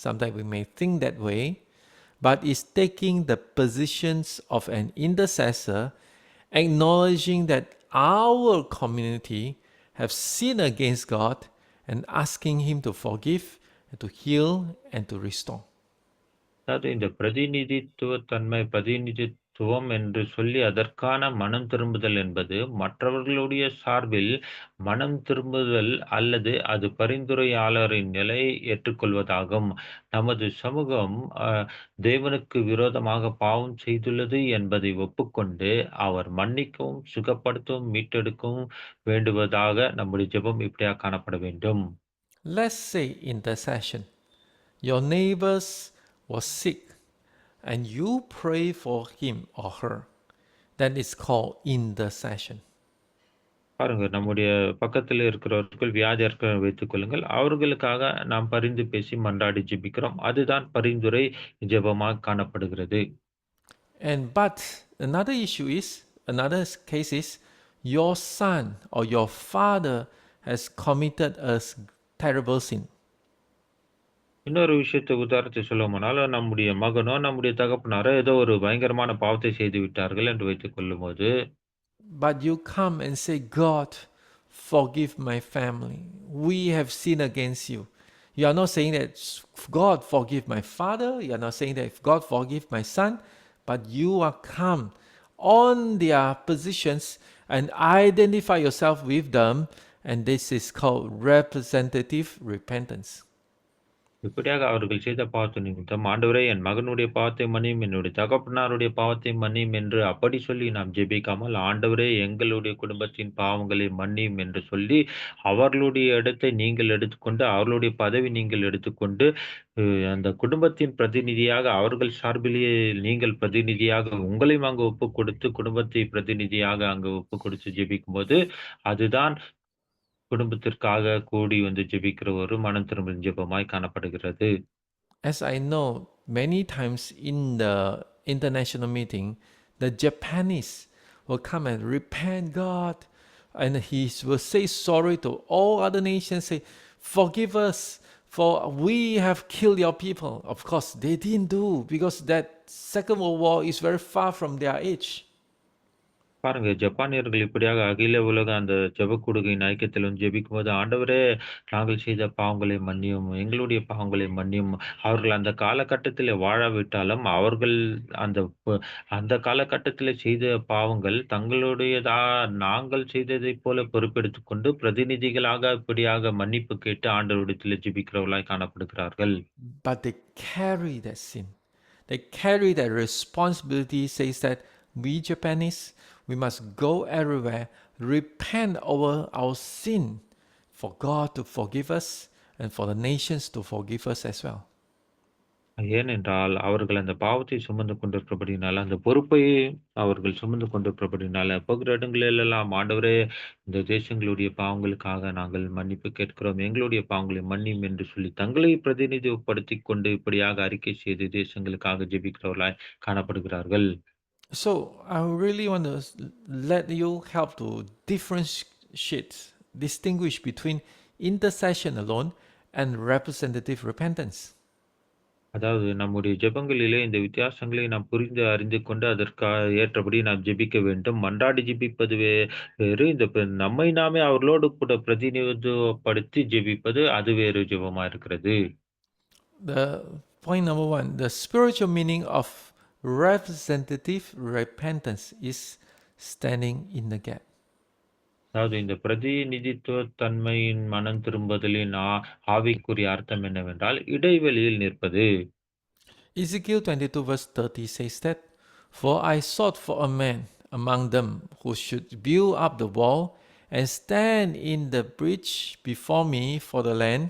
Speaker 1: Sometimes we may think that way, but is taking the positions of an intercessor, acknowledging that our community have sinned against God and asking Him to forgive, and to heal, and to restore.
Speaker 2: அதாவது இந்த பிரதிநிதித்துவம் என்று சொல்லி அதற்கான மனம் திரும்புதல் என்பது மற்றவர்களுடைய சார்பில் மனம் திரும்புதல் அல்லது அது பரிந்துரையாளரின் நிலையை ஏற்றுக்கொள்வதாகும். நமது சமூகம் தேவனுக்கு விரோதமாக பாவம் செய்துள்ளது என்பதை ஒப்புக்கொண்டு அவர் மன்னிக்கவும் சுகப்படுத்தவும் மீட்டெடுக்கவும் வேண்டுவதாக நம்முடைய ஜெபம் இப்படியாக காணப்பட வேண்டும்.
Speaker 1: Let's say intercession. Your neighbors was sick and you pray for him or her. That is called intercession.
Speaker 2: பாருங்க, நம்முடைய பக்கத்துல இருக்கிறவர்கள் வியாதியா இருக்க வைத்துக் கொள்ளுங்கள். அவர்களுக்காக நாம் பரிந்து பேசி மன்றாடி ஜெபிக்கிறோம். அதுதான் பரிந்துரை ஜெபமாக காணப்படுகிறது.
Speaker 1: But another case is your son or your father has committed a terrible sin.
Speaker 2: இன்னொரு விஷயத்தை உதாரணத்தை சொல்லுமானால், நம்முடைய மகனோ, நம்முடைய தகப்பனாரோ ஏதோ ஒரு பயங்கரமான பாவத்தை செய்து விட்டார்கள் என்று வைத்துக் கொள்ளும்போது,
Speaker 1: But you come and say, God, forgive my family. We have sinned against you. You are not saying that God forgive my father. You are not saying that God forgive my son. But you are come on their positions and identify yourself with them. And this is called representative repentance.
Speaker 2: இப்படியாக அவர்கள் செய்த பாவத்து நிமித்தம், ஆண்டவரே என் மகனுடைய பாவத்தை மன்னியும், என்னுடைய தகப்பனாருடைய பாவத்தை மன்னியும் என்று அப்படி சொல்லி நாம் ஜெபிக்காமல், ஆண்டவரே எங்களுடைய குடும்பத்தின் பாவங்களை மன்னியும் என்று சொல்லி, அவர்களுடைய இடத்தை நீங்கள் எடுத்துக்கொண்டு, அவர்களுடைய பதவி நீங்கள் எடுத்துக்கொண்டு, அந்த குடும்பத்தின் பிரதிநிதியாக அவர்கள் சார்பிலேயே நீங்கள் பிரதிநிதியாக உங்களையும் அங்கு ஒப்புக் கொடுத்து, குடும்பத்தை பிரதிநிதியாக அங்கு ஒப்புக் கொடுத்து ஜெபிக்கும்போது, அதுதான் குடும்பத்திற்காக கூடி வந்து ஜெபிக்கிற ஒரு மனம் திரும்பும் ஜெபமாய் காணப்படுகிறது.
Speaker 1: As I know, many times in the international meeting, the Japanese will come and repent God, and he will say sorry to all other nations, say, forgive us, for we have killed your people. Of course, they didn't do, because that Second World War is very far from their age.
Speaker 2: பாருங்க, ஜப்பானியர்கள் இப்படியாக அகில உலக அந்த ஜெபக்கூடுகையின் ஐக்கியத்தில் வந்து ஜெபிக்கும்போது, "ஆண்டவரே, நாங்கள் செய்த பாவங்களை மன்னியும். எங்களுடைய பாவங்களை மன்னியும்." அவர்கள் அந்த காலகட்டத்திலே வாழாவிட்டாலும், அவர்கள் அந்த அந்த காலகட்டத்திலே செய்த பாவங்கள் தங்களுடையதா நாங்கள் செய்ததைப் போல பொறுப்பெடுத்துக் கொண்டு, பிரதிநிதிகளாக இப்படியாக மன்னிப்பு கேட்டு ஆண்டவரிடத்திலே ஜெபிக்கிறவர்களாய் காணப்படுகிறார்கள்.
Speaker 1: But they carry that sin. They carry that responsibility, says that we Japanese, we must go everywhere, repent over our sin for God to forgive us and for the nations to forgive us as well.
Speaker 2: ஏனென்றால், அவர்கள் அந்த பாவத்தை சுமந்து கொண்டிருக்கிறபடியினால, அந்த பொறுப்பை அவர்கள் சுமந்து கொண்டிருக்கிறபடியினால, போகிற இடங்களிலெல்லாம், "ஆண்டவரே, இந்த தேசங்களுடைய பாவங்களுக்காக நாங்கள் மன்னிப்பு கேட்கிறோம். எங்களுடைய பாவங்களை மன்னியும்" என்று சொல்லி, தங்களை பிரதிநிதிப்படுத்திக் கொண்டு இப்படியாக அறிக்கை செய்து தேசங்களுக்காக ஜெபிக்கிறவர்களாய் காணப்படுகிறார்கள்.
Speaker 1: So I really want to let you help to differentiate, distinguish between intercession alone and representative repentance.
Speaker 2: அதாவது நம்முடைய ஜெபங்களிலே இந்த வித்தியாசங்களை நாம் புரிந்து அறிந்து கொண்டு ஏற்றபடி நாம் ஜெபிக்க வேண்டும். மன்றாடி ஜெபிப்பது வேறு. நம்மை நாமே அவர்களோடு கூட பிரதிநிதித்துவப்படுத்தி ஜெபிப்பது அது வேறு ஜெபமா இருக்கிறது.
Speaker 1: The point number one, the spiritual meaning of representative repentance is standing in the gap.
Speaker 2: அதாவது இந்த பிரதிநிதித்துவ தன்மையின் மனம் திரும்புதலின் ஆவிக்குரிய அர்த்தம் என்னவென்றால், இடைவெளியில் நிற்பது.
Speaker 1: Ezekiel 22 verse 30 says that, "For I sought for a man among them who should build up the wall and stand in the breach before me for the land,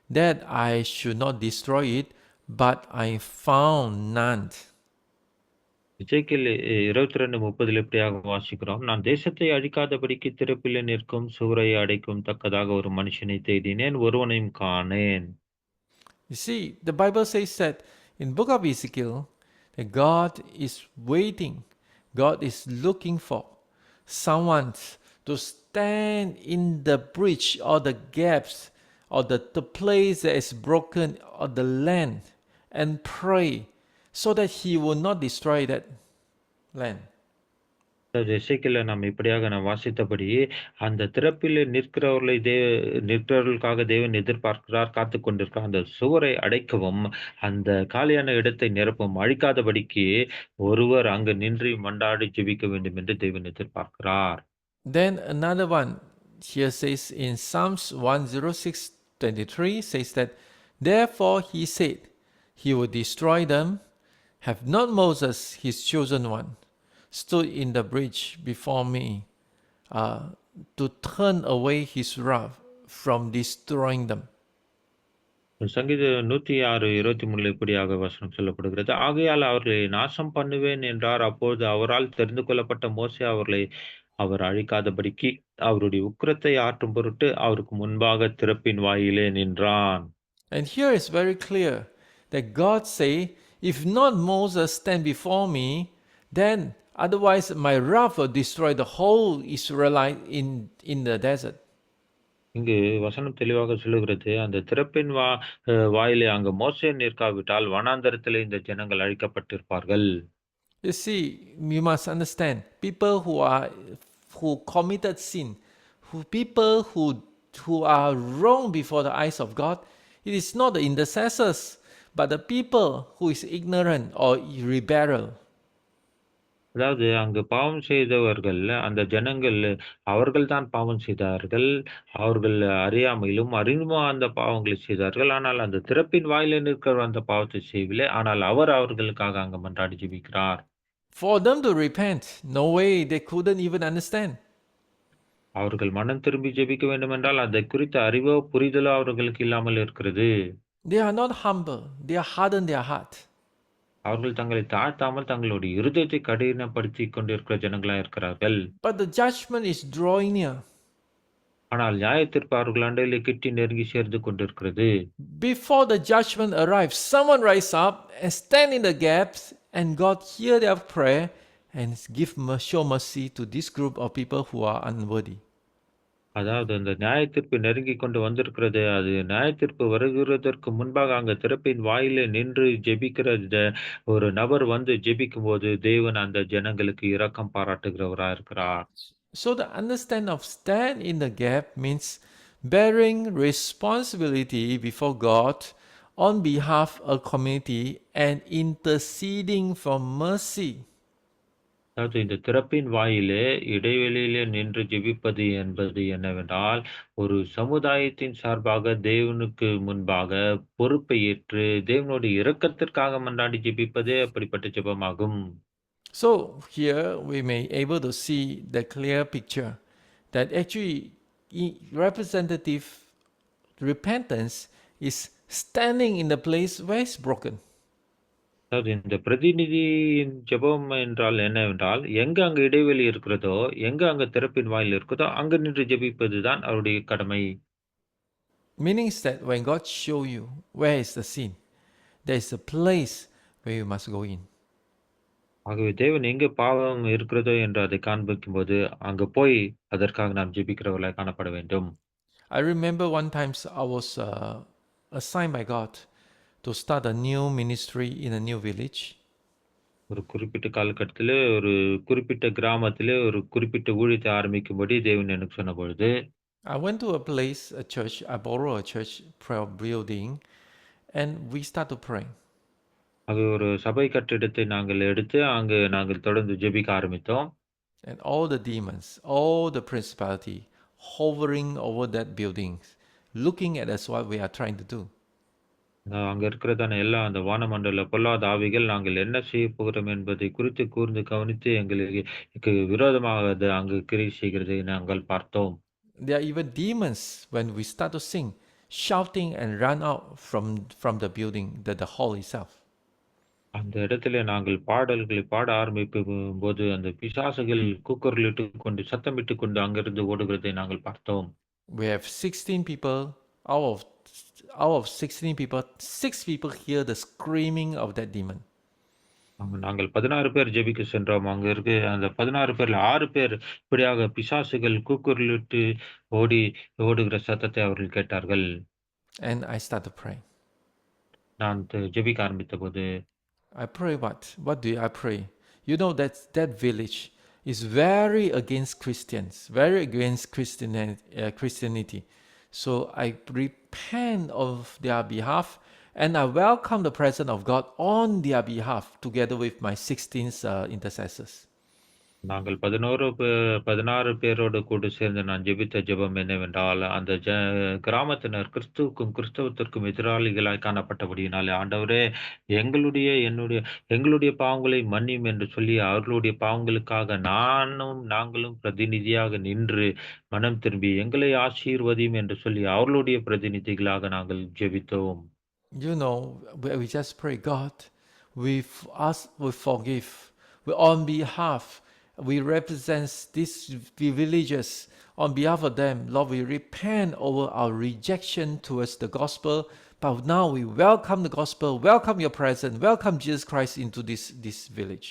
Speaker 1: that I should not destroy it, but I found none."
Speaker 2: எசேக்கியேல் 22:30 இப்படியாக வாசிக்கிறோம். நான் தேசத்தை அழிக்காதபடிக்கு திறப்பிலே நிற்கும் சுவரை அடைக்கும் தக்கதாக ஒரு மனுஷனை தேடினேன், ஒருவனையும் காணேன்.
Speaker 1: You see, the Bible says that in book of Ezekiel that God is waiting, God is looking for someone to stand in the breach or the gaps or the place that is broken or the land and pray so that he will not destroy that land.
Speaker 2: எசேக்கியேல நாம் இப்படியாக நாம் வாசித்தபடி, அந்த திறப்பிலே நிற்கிறவர்களுக்காக தேவன் எதிர்பார்க்கிறார், காத்துக் கொண்டிருக்கிறார். அந்த சுவரை அடைக்கவும், அந்த காலியான இடத்தை நிரப்பவும், அழிக்காதபடிக்கு ஒருவர் அங்கு நின்று மன்றாடி ஜெபிக்க வேண்டும் என்று தேவன் எதிர்பார்க்கிறார்.
Speaker 1: Then another one here says in Psalms 106:23 says that, "Therefore he said, he will destroy them. Have not Moses, his chosen one, stood in the breach before me to turn away his wrath from destroying them."
Speaker 2: சங்கீதம் 106:23 இப்படியாக வசனம் சொல்லப்படுகிறது. ஆகையால் அவர்களை நாசம் பண்ணுவேன் என்றார். அப்பொழுது அவரால் தெரிந்து கொள்ளப்பட்ட மோசே அவர் அழிக்காதபடிக்கு அவருடைய உக்கிரத்தை ஆற்றும் பொருட்டு அவருக்கு முன்பாக திறப்பின் வாயிலே நின்றான்.
Speaker 1: And here is very clear that God say, "If not Moses stand before me, then otherwise my wrath will destroy the whole Israelite in the desert."
Speaker 2: இங்கு வசனம் தெளிவாக சொல்லுகிறது, அந்த திறப்பின் வாயிலே அங்கு மோசே நிற்காவிட்டால் வனாந்தரத்திலே இந்த ஜனங்கள் அழிக்கப்பட்டிருப்பார்கள்.
Speaker 1: You see, you must understand, people who committed sin, who are wrong before the eyes of God, it is not the intercessors, but the people who is ignorant or rebel.
Speaker 2: அதாவது அங்கு பாவம் செய்தவர்கள், அந்த ஜனங்கள் அவர்கள் தான் பாவம் செய்தார்கள். அவர்கள் அறியாமையிலும் அறிந்துமா அந்த பாவங்களை செய்தார்கள். ஆனால் அந்த திறப்பின் வாயிலே நிற்கிறவர் அந்த பாவத்தை செய்யவில்லை. ஆனால் அவர் அவர்களுக்காக அங்கு மன்றாடி ஜெபிக்கிறார்.
Speaker 1: For them to repent, no way, they couldn't even understand.
Speaker 2: அவர்கள் மனம் திரும்பி ஜெபிக்க வேண்டுமென்றால் அதை குறித்த அறிவோ புரிதலோ அவர்களுக்கு இல்லாமல் இருக்கிறது.
Speaker 1: They are not humble, they are hardened their heart.
Speaker 2: அவர்கள் தங்களை தாழ்த்தாமல் தங்களுடைய இருதயத்தை கடினப்படுத்திக் கொண்டிருக்கிற ஜனங்களா இருக்கிறார்கள்.
Speaker 1: But the judgment is drawing near.
Speaker 2: ஆனால் நியாயத்தீர்ப்பு அவர்கள் அண்டையிலே கிட்டி நெருங்கி சேர்ந்து கொண்டிருக்கிறது.
Speaker 1: Before the judgment arrives, someone rise up and stand in the gaps, and God hear their prayer and show mercy to this group of people who are unworthy.
Speaker 2: அதாவது அந்த நியாயத்தீர்ப்பு நெருங்கிக் கொண்டு வந்திருக்கிறது. அது நியாயத்தீர்ப்பு வருகிறதற்கு முன்பாக அங்க திறப்பின் வாயிலே நின்று ஜெபிக்கிற ஒரு நபர் வந்து ஜெபிக்கும்போது, தேவன் அந்த ஜனங்களுக்கு இரக்கம் பாராட்டுகிறவரா இருக்கிறார்.
Speaker 1: So the understand of stand in the gap means bearing responsibility before God on behalf of a community and interceding for mercy.
Speaker 2: அதாவது இந்த திறப்பின் வாயிலே இடைவெளியிலே நின்று ஜெபிப்பது என்பது என்னவென்றால், ஒரு சமுதாயத்தின் சார்பாக தேவனுக்கு முன்பாக பொறுப்பை ஏற்று, தேவனுடைய இரக்கத்திற்காக மன்றாடி ஜெபிப்பதே அப்படிப்பட்ட ஜெபமாகும்.
Speaker 1: So here we may able to see the clear picture that actually representative repentance is standing in the place where it's broken.
Speaker 2: அதாவது இந்த பிரதிநிதியின் ஜெபம் என்றால் என்னவென்றால், எங்க அங்க இடைவெளி இருக்கிறதோ, எங்க அங்க திறப்பின் வாயில் இருக்குதோ, அங்க நின்று ஜெபிப்பது தான் அவருடைய கடமை.
Speaker 1: Meaning is that when God show you where is the sin, there is a place where you must go in.
Speaker 2: ஆகவே தேவன் எங்கே பாவம் இருக்கிறதோ என்று அதை காண்பிக்கும்போது, அங்க போய் அதற்காக நாம் ஜெபிக்கிறவர்களாய் காணப்பட வேண்டும்.
Speaker 1: I remember one time I was assigned by God to start a new ministry in a new village.
Speaker 2: ஒரு குறிப்பிட்ட காலகட்டத்திலே, ஒரு குறிப்பிட்ட கிராமத்திலே, ஒரு குறிப்பிட்ட ஊழியத்தை ஆரம்பிக்கும்படி தேவன் எனக்கு சொன்னபொழுது,
Speaker 1: I went to a place, a church, I borrowed a church prayer building, and we start to pray.
Speaker 2: அது ஒரு சபை கட்டிடத்தை நாங்கள் எடுத்து, அங்கு நாங்கள் தொடர்ந்து ஜெபிக்க ஆரம்பித்தோம்.
Speaker 1: And all the demons, all the principality hovering over that building, looking at us what we are trying to do.
Speaker 2: அங்க இருக்கிறதான எல்லா அந்த வானமண்டல பொல்லாத ஆவிகள் நாங்கள் என்ன செய்யப் போகிறோம் என்பதை குறித்து கூர்ந்து கவனித்து எங்களுக்கு விரோதமாக அது அங்கு கிரியை செய்கிறதை நாங்கள் பார்த்தோம்.
Speaker 1: There are even demons when we start to sing, shouting and run out from the building, the hall itself.
Speaker 2: அந்த இடத்திலே நாங்கள் பாடல்களை பாட ஆரம்பிக்கும்போது, அந்த பிசாசுகள் கூக்குரலிட்டுக் கொண்டு, சத்தமிட்டுக் கொண்டு அங்கிருந்து ஓடுகிறதை நாங்கள் பார்த்தோம்.
Speaker 1: We have 16 people. Out of 16 people, 6 people hear the screaming of that demon.
Speaker 2: நாங்கள் 16 பேர் ஜெபிக்க சென்றோம். அங்க இருக்க அந்த 16 பேர்ல 6 பேர் இப்படியாக பிசாசுகள் கூக்குரலிட்டு ஓடுகிற சத்தத்தை அவர்கள் கேட்டார்கள்.
Speaker 1: And I started praying.
Speaker 2: நான் ஜெபிக்க ஆரம்பித்தபோது,
Speaker 1: I pray what? What do I pray? You know that village is very against Christians, very against Christianity. So I repent of their behalf and I welcome the presence of God on their behalf together with my 16 intercessors.
Speaker 2: நாங்கள் 16 பேரோடு கூட சேர்ந்து நான் ஜெபித்த ஜெபம் என்னவென்றால், அந்த கிராமத்தினர் கிறிஸ்தவத்திற்கும் எதிராளிகளாய் காணப்பட்டபடியினாலே, ஆண்டவரே எங்களுடைய பாவங்களை மன்னியும் என்று சொல்லி, அவர்களுடைய பாவங்களுக்காக நாங்களும் பிரதிநிதியாக நின்று, மனம் திரும்பி எங்களை ஆசீர்வதியும் என்று சொல்லி, அவர்களுடைய பிரதிநிதிகளாக நாங்கள் ஜெபித்தோம்.
Speaker 1: You know, we just pray, God, we forgive. We on behalf, we represent these villages. On behalf of them, Lord, we repent over our rejection towards the gospel. But now we welcome the gospel, welcome your presence, welcome Jesus Christ into this village.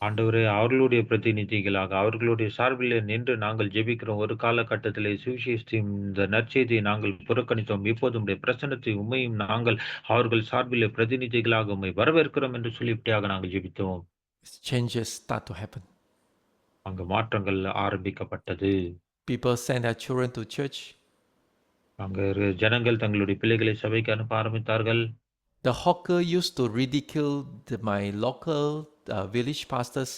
Speaker 2: ஆண்டவரே, அவர்களுடைய பிரதிநிதிகளாக, அவர்களுடைய சார்பிலே நின்று நாங்கள் ஜெபிக்கிறோம். ஒரு காலகட்டத்திலே சுவிசேஷத்தையும், இந்த நற்செய்தியை நாங்கள் புறக்கணித்தோம். இப்போது உம்முடைய பிரசன்னத்தை உம்மையும் நாங்கள் அவர்கள் சார்பிலே பிரதிநிதிகளாக உம்மை வரவேற்கிறோம் என்று சொல்லி இப்படியாக நாங்கள் ஜெபித்தோம்.
Speaker 1: Changes start to happen.
Speaker 2: அங்கு மாற்றங்கள் ஆரம்பிக்கப்பட்டது.
Speaker 1: People send their children to church.
Speaker 2: அங்க ஜனங்கள் தங்களுடைய பிள்ளைகளை சபைக்கு அனுப்ப ஆரம்பித்தார்கள்.
Speaker 1: The hawker used to ridicule my local village pastors.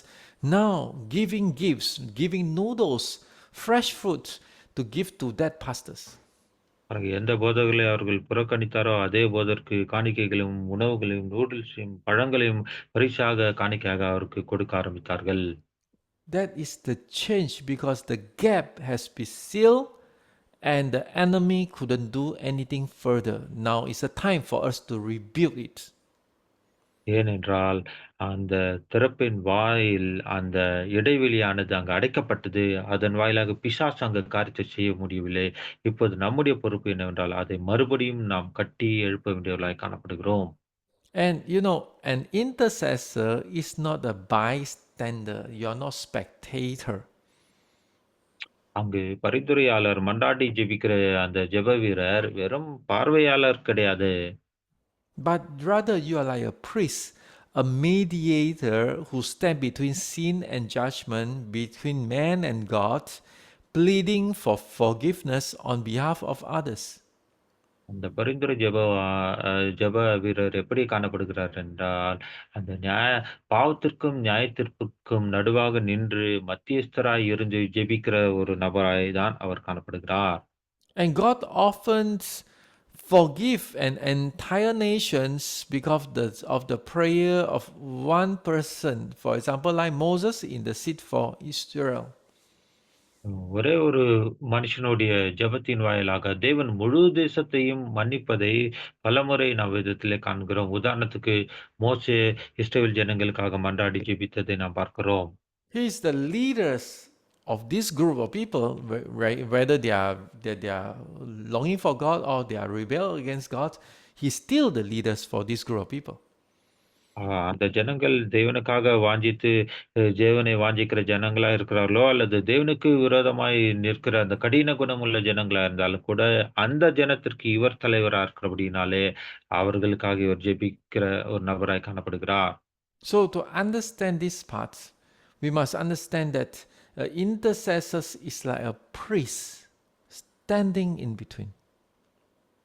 Speaker 1: Now giving gifts, giving noodles, fresh fruit to give to that pastors.
Speaker 2: எந்த போதகர்களை அவர்கள் புறக்கணித்தாரோ, அதே போதற்கு காணிக்கைகளையும், உணவுகளையும், நூடுல்ஸையும், பழங்களையும் பரிசாக காணிக்கையாக அவருக்கு கொடுக்க ஆரம்பித்தார்கள்.
Speaker 1: That is the change because the gap has been sealed and the enemy couldn't do anything further. Now is a time for us to rebuild it.
Speaker 2: ஏனென்றால், அந்த திறப்பின் வாயில் அந்த இடைவெளியானது அங்கு அடைக்கப்பட்டது. அதன் வாயிலாக பிசாசு அங்கு காரியத்தை செய்ய முடியவில்லை. இப்போது நம்முடைய பொறுப்பு என்னவென்றால், அதை மறுபடியும் நாம் கட்டி எழுப்ப வேண்டியவர்களாய் காணப்படுகிறோம்.
Speaker 1: And you know, an intercessor is not a bystander. You're not spectator.
Speaker 2: அங்கு பரிந்துரையாளர் மன்றாடி ஜெபிக்கிற அந்த ஜெப வீரர் வெறும் பார்வையாளர் கிடையாது.
Speaker 1: but rather you are like a priest, a mediator who stands between sin and judgment, between man and God, pleading for forgiveness on behalf of others.
Speaker 2: அந்த பரிந்துரை ஜெப வீரர் எப்படி காணப்படுகிறார் என்றால், அந்த பாவத்திற்கும் நியாயத்தீர்ப்புக்கும் நடுவாக நின்று மத்தியஸ்தராய் இருந்து ஜெபிக்கிற ஒரு நபராய் தான் அவர் காணப்படுகிறார்.
Speaker 1: And God often forgive an entire nations because of the prayer of one person. For example, like Moses in the seat for Israel.
Speaker 2: ஒரே ஒரு மனுஷனுடைய ஜெபத்தின் வாயிலாக தேவன் முழு தேசத்தையும் மன்னிப்பதை பலமுறை நாம் வேதத்திலே காண்கிறோம். உதாரணத்துக்கு மோசே இஸ்ரவேல் ஜனங்களுக்காக மன்றாடி ஜெபித்ததை நாம் பார்க்கிறோம்.
Speaker 1: He is the leaders of this group of people, whether they are longing for God or they are rebel against God. He's still the leaders for this group of people.
Speaker 2: அந்த ஜனங்கள் தேவனுக்காக வாஞ்சித்து தேவனை வாஞ்சிக்கிற ஜனங்களா இருக்கிறார்களோ, அல்லது தேவனுக்கு விரோதமாய் நிற்கிற அந்த கடின குணமுள்ள ஜனங்களா இருந்தாலும் கூட, அந்த ஜனத்திற்கு இவர் தலைவரா இருக்கிறபடியினாலே, அவர்களுக்காக இவர் ஜெபிக்கிற ஒரு நபராய் காணப்படுகிறார்.
Speaker 1: So to understand this part, we must understand that intercessors is like a priest standing in between.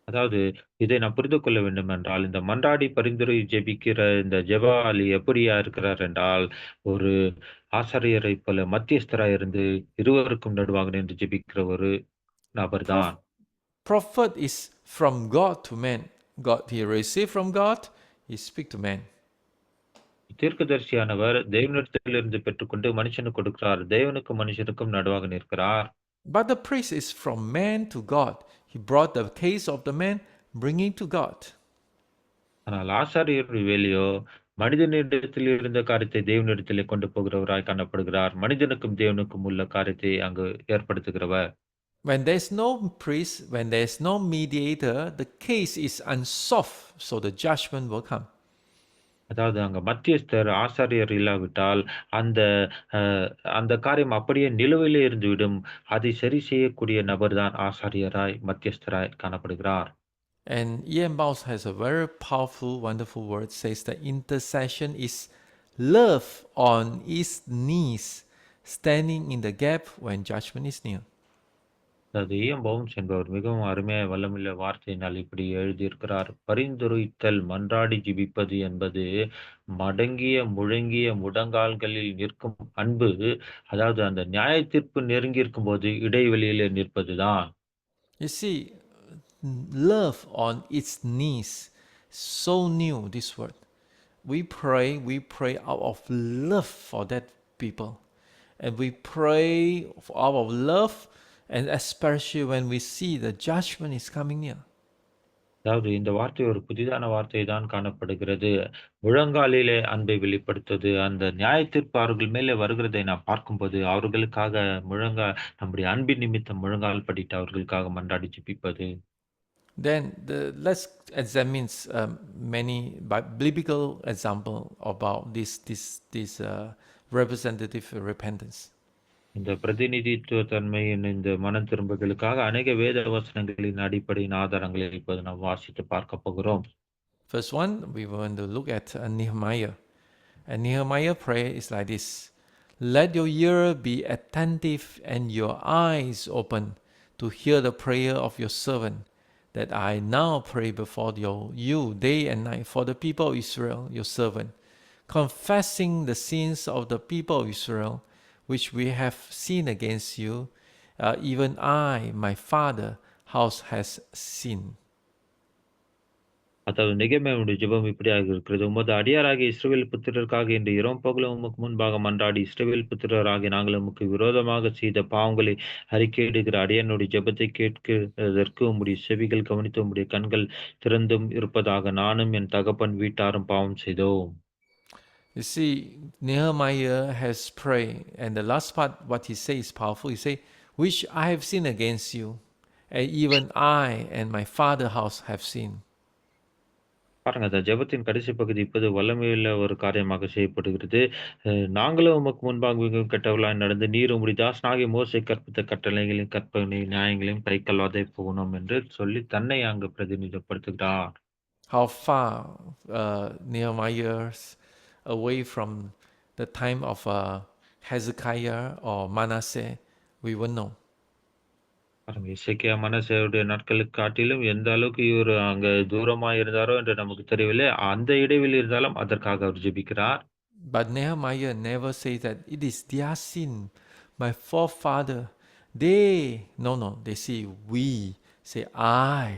Speaker 2: அதாவது இதை நாம் புரிந்து கொள்ள வேண்டும் என்றால், இந்த மன்றாடி பரிந்துரை ஜெபிக்கிற இந்த ஜெபஆலி எப்படியா இருக்கிறார் என்றால், ஒரு ஆசாரியரைப் போல மத்தியஸ்தராய் இருந்து இருவருக்கும் நடுவாக நின்று ஜெபிக்கிற ஒரு நபர்தான்.
Speaker 1: Prophet is from God to man. God, he received from God, he speak to man.
Speaker 2: தீர்க்கதரிசியானவர் தேவனிடத்திலிருந்து பெற்றுக்கொண்டு மனுஷனுக்கு கொடுக்கிறார். தேவனுக்கும் மனுஷனுக்கும் நடுவாக நிற்கிறார்.
Speaker 1: But the priest is from man to God. He brought the case of the man, bringing to God.
Speaker 2: ஆனால் ஆசாரியர் வேலையோ மனிதனிடத்தில் இருந்த காரியத்தை தேவனிடத்திலே கொண்டு போகிறவராய் காணப்படுகிறார். மனிதனுக்கும் தேவனுக்கும் உள்ள காரியத்தை அங்கு ஏற்படுத்துகிறவர்.
Speaker 1: When there's no priest, when there's no mediator, the case is unsolved, so the judgment will come.
Speaker 2: அதாவது அங்க மத்தியஸ்தர், ஆசாரியர் இல்லாவிட்டால் அந்த அ அந்த காரியம் அப்படியே நிலுவையிலே இருந்துவிடும். அதை சரி செய்யக்கூடிய நபர் தான் ஆசாரியராய், மத்தியஸ்தராய் காணப்படுகிறார்.
Speaker 1: And E.M. Bounds has a very powerful, wonderful word, says that intercession is love on its knees, standing in the gap when judgment is near.
Speaker 2: அதாவது இ.எம். பவுன்ஸ் என்பவர் மிகவும் அருமையா வல்லமையுள்ள வார்த்தையினால் இப்படி எழுதியிருக்கிறார். பரிந்துரைத்தல், மன்றாடி ஜெபிப்பது என்பது மடங்கிய, முழங்கிய முழங்கால்களில் நிற்கும் அன்பு. அதாவது அந்த நியாயத்தீர்ப்பு நெருங்கி இருக்கும்போது இடைவெளியிலே நிற்பதுதான்.
Speaker 1: You see, love on its knees, so new this word. We pray out of love for that people. And we pray out of love, and especially when we see the judgment is coming near.
Speaker 2: அதாவது இந்த வார்த்தை ஒரு புதிதான வார்த்தை தான் காணப்படுகிறது. முழங்காலிலே அன்பை வெளிப்படுத்துவது. அந்த நியாயத்தீர்ப்பு அவர்கள் மேலே வருகிறதை நாம் பார்க்கும்போது, அவர்களுக்காக நம்முடைய அன்பின் நிமித்தம் முழங்கால் படிட்டு அவர்களுக்காக மன்றாடி ஜெபிப்பது.
Speaker 1: Then let's examine many biblical example about this representative repentance.
Speaker 2: இந்த பிரதிநிதித்துவ தன்மையின் இந்த மனம் திரும்புதலுக்காக அநேக வேத வசனங்களின் அடிப்படையின் ஆதாரங்களை இப்போது நாம் வாசித்து பார்க்க போகிறோம்.
Speaker 1: First one, we want to look at Nehemiah. And Nehemiah prayer is like this: let your ear be attentive and your eyes open to hear the prayer of your servant, that I now pray before you day and night for the people of Israel, your servant, confessing the sins of the people of Israel, which we have sinned against you, even I, my father, house has sinned.
Speaker 2: அதாவது நெகேமியாவுடைய ஜெபம் இப்படியாக இருக்கிறது. உமது அடியாராகிய இஸ்ரவேல் புத்திரருக்காக இன்று இரவும் பகலும் உமக்கு முன்பாக மன்றாடி, இஸ்ரவேல் புத்திரராகிய நாங்கள் உமக்கு விரோதமாக செய்த பாவங்களை அறிக்கையிடுகிற அடியானுடைய ஜெபத்தை கேட்கிறதற்கு உம்முடைய செவிகள் கவனித்து உம்முடைய கண்கள் திறந்தும் இருப்பதாக நானும் என் தகப்பன் வீட்டாரும் பாவம் செய்தோம்.
Speaker 1: You see, Nehemiah has prayed, and the last part, what he says is powerful. He say, which I have sinned against you, and even I and my father house have sinned.
Speaker 2: பாருங்க, அந்த ஜெபத்தின் கடைசி பகுதி இப்போது வல்லமையுள்ள ஒரு காரியமாக செய்யப்படுகிறது. நாங்களும் உமக்கு முன்பாக மிகவும் கெட்டவர்களாய் நடந்து, நீர் உம்முடைய தாசனாகிய மோசே கற்பித்த கட்டளைகளையும், கற்பனை நியாயங்களையும் கைக்கொள்ளாதே போனோம் என்று சொல்லி தன்னை அங்கு பிரதிநிதிப்படுத்துகிறார்.
Speaker 1: How far Nehemiah's away from the time of Hezekiah or Manasseh, we will know.
Speaker 2: பாருங்க, இசைக்கியா மனசேவுடைய நாட்களுக்கு காட்டிலும் எந்த அளவுக்கு இவர் அங்க தூரமா இருந்தாரோ என்று நமக்கு தெரியவில்லை. அந்த இடைவெளி இருந்தாலும் அதற்காக அவர் ஜெபிக்கிறார்.
Speaker 1: But Nehemiah never says that it is their sin, my forefather. They say we, say I.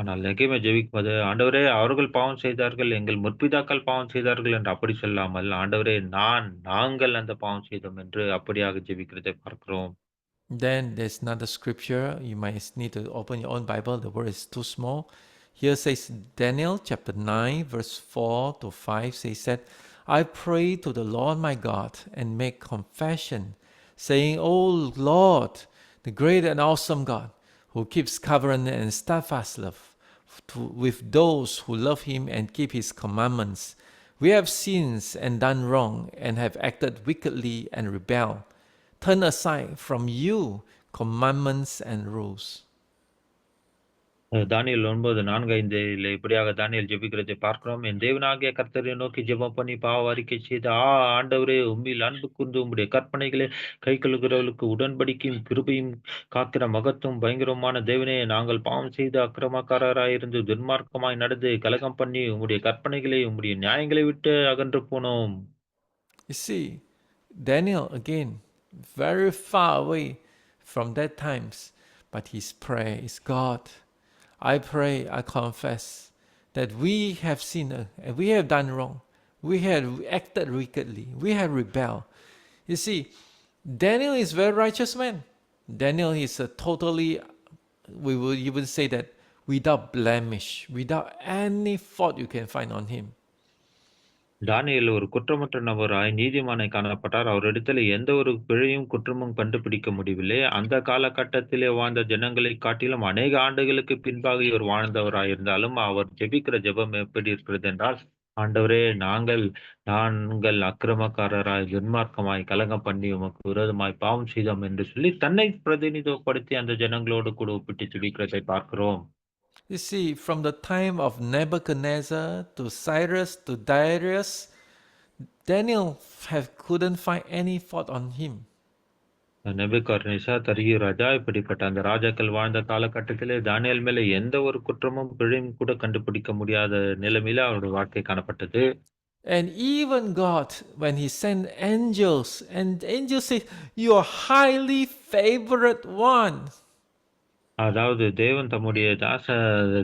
Speaker 2: ஆனால் நெகேமியா ஜெபிக்கும்போது, ஆண்டவரே அவர்கள் பாவம் செய்தார்கள், எங்கள் முற்பிதாக்கள் பாவம் செய்தார்கள் என்று அப்படி சொல்லாமல், ஆண்டவரே நாங்கள் அந்த பாவம் செய்தோம் என்று அப்படியாக ஜெபிக்கிறதை பார்க்கிறோம்.
Speaker 1: Then there's another scripture. You might need to open your own Bible. The word is too small. Here says Daniel chapter 9, verse 4 to 5 says that I pray to the Lord my God and make confession, saying, O Lord, the great and awesome God, who keeps covenant and steadfast love with those who love him and keep his commandments. We have sinned and done wrong and have acted wickedly and rebelled. Turn aside from you commandments and rules.
Speaker 2: தானியேல் 9:4-5 இப்படியாக தானியேல் ஜெபிக்கிறதை பார்க்கிறோம். என் தேவனாகிய கர்த்தரை நோக்கி ஜெபம் பண்ணி பாவ அறிக்கை செய்து, ஆண்டவரே உம்மில் அன்பு கூர்ந்து உம்முடைய கற்பனைகளை கைக்கொள்ளுகிறவர்களுக்கு உடன்படிக்கையும் கிருபையும் காக்கிற மகத்துவம் பயங்கரமான தேவனே, நாங்கள் பாவம் செய்து அக்கிரமக்காரராயிருந்து துன்மார்க்கமாய் நடந்து கலகம் பண்ணி உம்முடைய கற்பனைகளை உம்முடைய நியாயங்களை விட்டு அகன்று போனோம்.
Speaker 1: You see, Daniel again, very far away from that times, but his prayer is God. I pray, I confess that we have sinned and we have done wrong. We have acted wickedly. We have rebelled. You see, Daniel is a very righteous man. Daniel is a totally, we will even say that, without blemish, without any fault you can find on him.
Speaker 2: தானியேல் ஒரு குற்றமற்ற நபராய் நீதிமானாய் காணப்பட்டார். அவரிடத்தில் எந்த ஒரு பிழையும், குற்றமும் கண்டுபிடிக்க முடியவில்லை. அந்த காலகட்டத்திலே வாழ்ந்த ஜனங்களைக் காட்டிலும் அநேக ஆண்டுகளுக்கு பின்பாக இவர் வாழ்ந்தவராயிருந்தாலும், அவர் ஜெபிக்கிற ஜெபம் எப்படி இருக்கிறது என்றால், ஆண்டவரே நாங்கள் அக்கிரமக்காரராய், துன்மார்க்கமாய், கலகம் பண்ணி உமக்கு விரோதமாய் பாவம் செய்தோம் என்று சொல்லி தன்னை பிரதிநிதித்துவப்படுத்தி அந்த ஜனங்களோடு கூட ஒப்பிட்டு ஜெபிக்கிறதை பார்க்கிறோம்.
Speaker 1: You see, from the time of Nebuchadnezzar to Cyrus to Darius, Daniel couldn't find any fault on him.
Speaker 2: Nebuchadnezzar, Darius ராஜா இப்படிப்பட்ட அந்த ராஜாக்கள் வாழ்ந்த காலகட்டத்திலே தானியேல் மேல எந்த ஒரு குற்றமும், பிழையும் கூட கண்டுபிடிக்க முடியாத நிலைமையில அவருடைய வாழ்க்கை காணப்பட்டது.
Speaker 1: And even God, when he sent angels, and angels say, you are highly favored one.
Speaker 2: அதாவது தேவன் தம்முடைய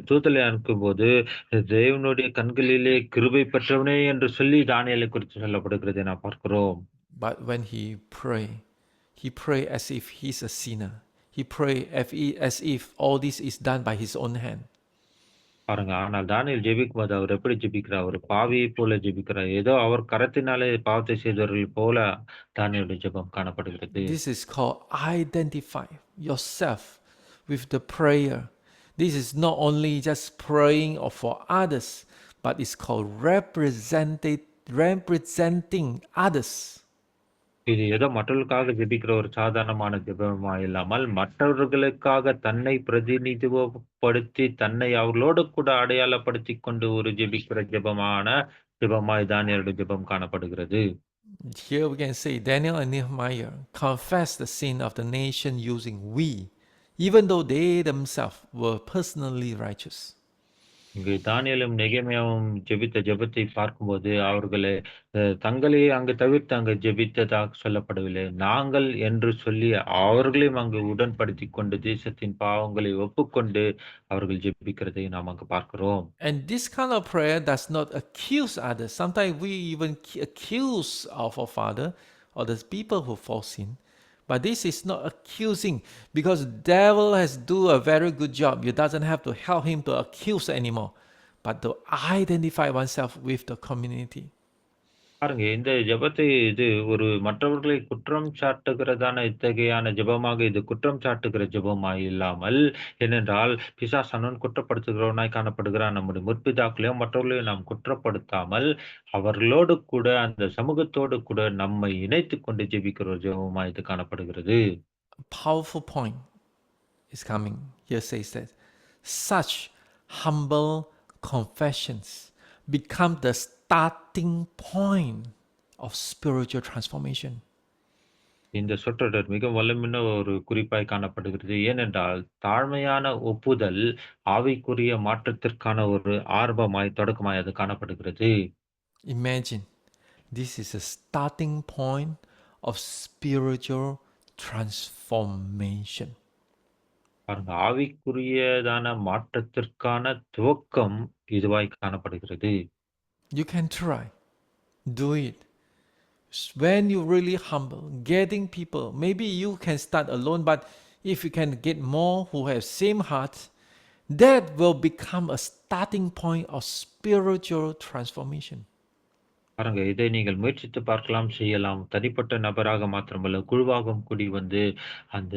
Speaker 2: தூதலை அனுப்பும்போது, தேவனுடைய கண்களிலே கிருபை பெற்றவனே என்று சொல்லி தானியேலை குறித்து சொல்லப்படுகிறதை நாம் பார்க்கிறோம்.
Speaker 1: But when he pray as if he's a sinner. He pray as if all this is done by his own hand.
Speaker 2: பாருங்க, ஆனால் தானியேல் ஜெபிக்கும்போது அவர் எப்படி ஜெபிக்கிறார்? ஒரு பாவியைப் போல ஜெபிக்கிறார். ஏதோ அவர் கரத்தினாலே பாவத்தை செய்தவர்கள் போல தானியேலுடைய ஜெபம் காணப்படுகிறது.
Speaker 1: This is called identify yourself with the prayer. This is not only just praying for others, but it's called representing others.
Speaker 2: இது ஏதோ மற்றவர்களுக்காக ஜெபிக்கிற ஒரு சாதாரணமான ஜெபமா இல்லாமல், மற்றவர்களுக்காக தன்னை பிரதிநிதித்துவப்படுத்தி, தன்னை அவர்களோடு கூட அடையாளப்படுத்திக் கொண்டு ஒரு ஜெபிக்கிற ஜெபமாய் தானியேலுடைய ஜெபம் காணப்படுகிறது.
Speaker 1: Here we can say Daniel and Nehemiah confessed the sin of the nation using we, even though they themselves were personally righteous.
Speaker 2: இங்கு தானியேலும் நெகேமியாவும் ஜெபித்த ஜெபத்தை பார்க்கும்போது, அவர்களே தங்களையே அங்கு தவிர்த்து அங்கு ஜெபித்ததாக சொல்லப்படவில்லை. நாங்கள் என்று சொல்லி அவர்களையும் அங்கு உடன்படுத்திக் கொண்டு தேசத்தின் பாவங்களை ஒப்புக்கொண்டு அவர்கள் ஜெபிக்கிறதை நாம் அங்கு பார்க்கிறோம்.
Speaker 1: And this kind of prayer does not accuse others. Sometimes we even accuse our forefather or the people who fall sin. But this is not accusing, because devil has do a very good job. You doesn't have to help him to accuse anymore, but to identify oneself with the community.
Speaker 2: பாருங்க, இந்த ஜெபத்தை இது ஒரு மற்றவர்களை குற்றம் சாட்டுகிறதான இத்தகையான ஜெபமாக இது குற்றம் சாட்டுகிற ஜெபமாய் இல்லாமல், ஏனென்றால் பிசாசானவன் குற்றப்படுத்துகிறவனாய் காணப்படுகிறான். நம்முடைய முற்பிதாக்களையும் மற்றவர்களையும் நாம் குற்றப்படுத்தாமல், அவர்களோடு கூட அந்த சமூகத்தோடு கூட நம்மை இணைத்துக் கொண்டு ஜெபிக்கிற ஒரு ஜெபமாய் இது காணப்படுகிறது.
Speaker 1: Powerful point is coming. Here says that such humble confessions become the starting point of spiritual transformation.
Speaker 2: இந்த சொற்றொடர் மிக வல்லமையான ஒரு குறிப்பாய் காணப்படுகிறது. ஏனென்றால், தாழ்மையான ஒப்புதல் ஆவிக்குரிய மாற்றத்திற்கான ஒரு ஆரம்பமாய், தொடக்கமாய் அது காணப்படுகிறது.
Speaker 1: Imagine this is a starting point of spiritual transformation.
Speaker 2: பாருங்க, ஆவிக்குரியதான மாற்றத்திற்கான துவக்கம் இதுவாய் காணப்படுகிறது.
Speaker 1: You can try, do it. When you really humble, getting people, maybe you can start alone, but if you can get more who have same heart, that will become a starting point of spiritual transformation.
Speaker 2: பாருங்க, இதை நீங்கள் முயற்சித்து பார்க்கலாம், செய்யலாம். தனிப்பட்ட நபராக மாத்திரமல்ல, குழுவாகவும் கூடி வந்து, அந்த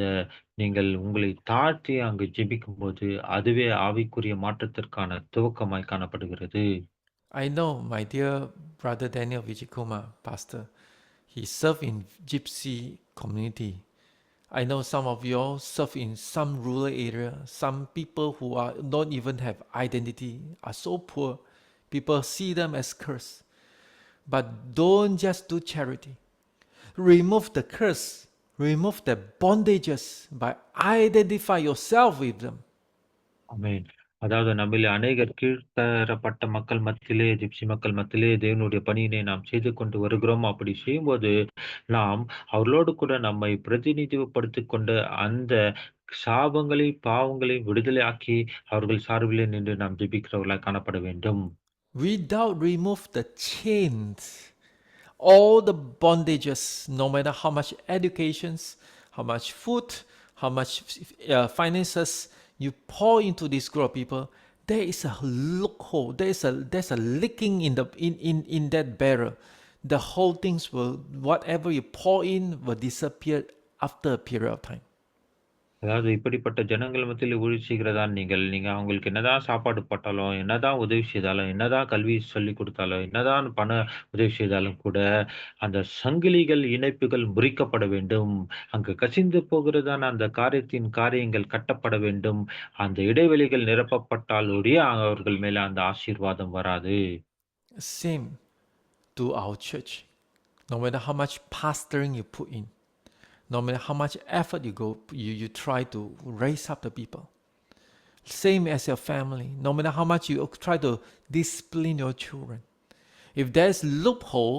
Speaker 2: நீங்கள் உங்களை தாழ்த்தி அங்கு ஜெபிக்கும்போது, அதுவே ஆவிக்குரிய மாற்றத்திற்கான துவக்கமாய் காணப்படுகிறது.
Speaker 1: I know my dear brother Daniel Vijaykumar, pastor, he served in gypsy community. I know some of you all serve in some rural area. Some people who are don't even have identity are so poor. People see them as curse. But don't just do charity. Remove the curse. Remove the bondages by identify yourself with them.
Speaker 2: ஆமென். அதாவது நம்மிலே அநேகர் கீழ்த்தரப்பட்ட மக்கள் மத்தியிலே, gypsy மக்கள் மத்தியிலே தேவனுடைய பணியினை நாம் செய்து கொண்டு வருகிறோம். அப்படி செய்யும்போது, நாம் அவர்களோடு கூட நம்மை பிரதிநிதித்துவப்படுத்திக் கொண்டு, அந்த சாபங்களை, பாவங்களை விடுதலையாக்கி, அவர்கள் சார்பிலே நின்று நாம் ஜெபிக்கிறவர்களாய் காணப்பட வேண்டும்.
Speaker 1: Without remove the chains, all the bondages, no matter how much educations, how much food, how much finances you pour into this group of people, there is a loophole. There's a leaking in that barrel. The whole things will whatever you pour in will disappear after a period of time.
Speaker 2: அதாவது இப்படிப்பட்ட ஜனங்கள் மத்தியில ஊழியம் செய்கிறதான் நீங்கள். நீங்க அவங்களுக்கு என்னதான் சாப்பாடு போட்டாலும், என்னதான் உதவி செய்தாலும், என்னதான் கல்வி சொல்லிக் குடுத்தாலும், என்னதான் பண உதவி செய்தாலும் கூட, அந்த சங்கிலிகள், இணைப்புகள் முறிக்கப்பட வேண்டும். அங்கு கசிந்து போகிறதான அந்த காரியங்கள் கட்டப்பட வேண்டும். அந்த இடைவெளிகள் நிரப்பப்பட்டால் ஒழிய அவர்கள் மேல அந்த ஆசீர்வாதம் வராது.
Speaker 1: Same to our church. No matter how much pastoring you put in, no matter how much effort you try to raise up the people. Same as your family, no matter how much you try to discipline your children. If there's loophole,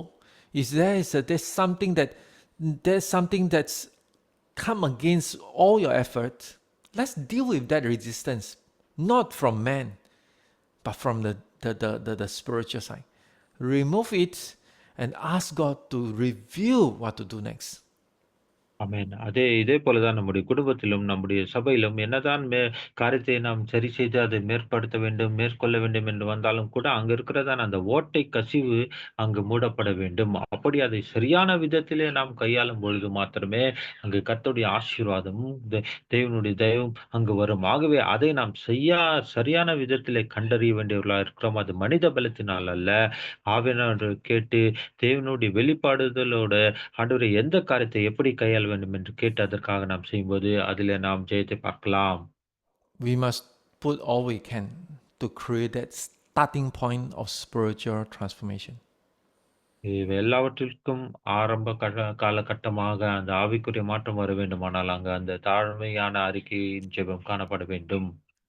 Speaker 1: is there's something that's come against all your effort, let's deal with that resistance, not from man, but from the spiritual side. Remove it and ask God to reveal what to do next.
Speaker 2: ஆமென். இதே போல தான் நம்முடைய குடும்பத்திலும், நம்முடைய சபையிலும் என்னதான் காரியத்தை நாம் சரி செய்து அதை மேற்படுத்த வேண்டும், மேற்கொள்ள வேண்டும் என்று வந்தாலும் கூட, அங்க இருக்கிறதான அந்த ஓட்டை கசிவு அங்கு மூடப்பட வேண்டும். அப்படி அதை சரியான விதத்திலே நாம் கையாளும் பொழுது மாத்திரமே, அங்கு கர்த்தருடைய ஆசீர்வாதமும், தேவனுடைய தயவும் அங்கு வரும். ஆகவே அதை நாம் சரியான விதத்திலே கண்டறிய வேண்டியவர்களா இருக்கிறோம். அது மனித பலத்தினால் அல்ல, ஆவியானவரை கேட்டு தேவனுடைய வெளிப்பாடுதலோட ஆண்டவரே எந்த காரியத்தை எப்படி கையாள வேண்டும் என்று கேட்டு அதற்காக நாம் செய்யும்போது, அதிலே நாம் ஜெயத்தை பார்க்கலாம்.
Speaker 1: We must put all we can to create that starting point of spiritual transformation.
Speaker 2: இவை எல்லாவற்றிற்கும் ஆரம்ப காலகட்டமாக அந்த ஆவிக்குரிய மாற்றம் வர வேண்டுமானால், அங்கு அந்த தாழ்மையான அறிக்கையின் ஜெபம் காணப்பட வேண்டும்.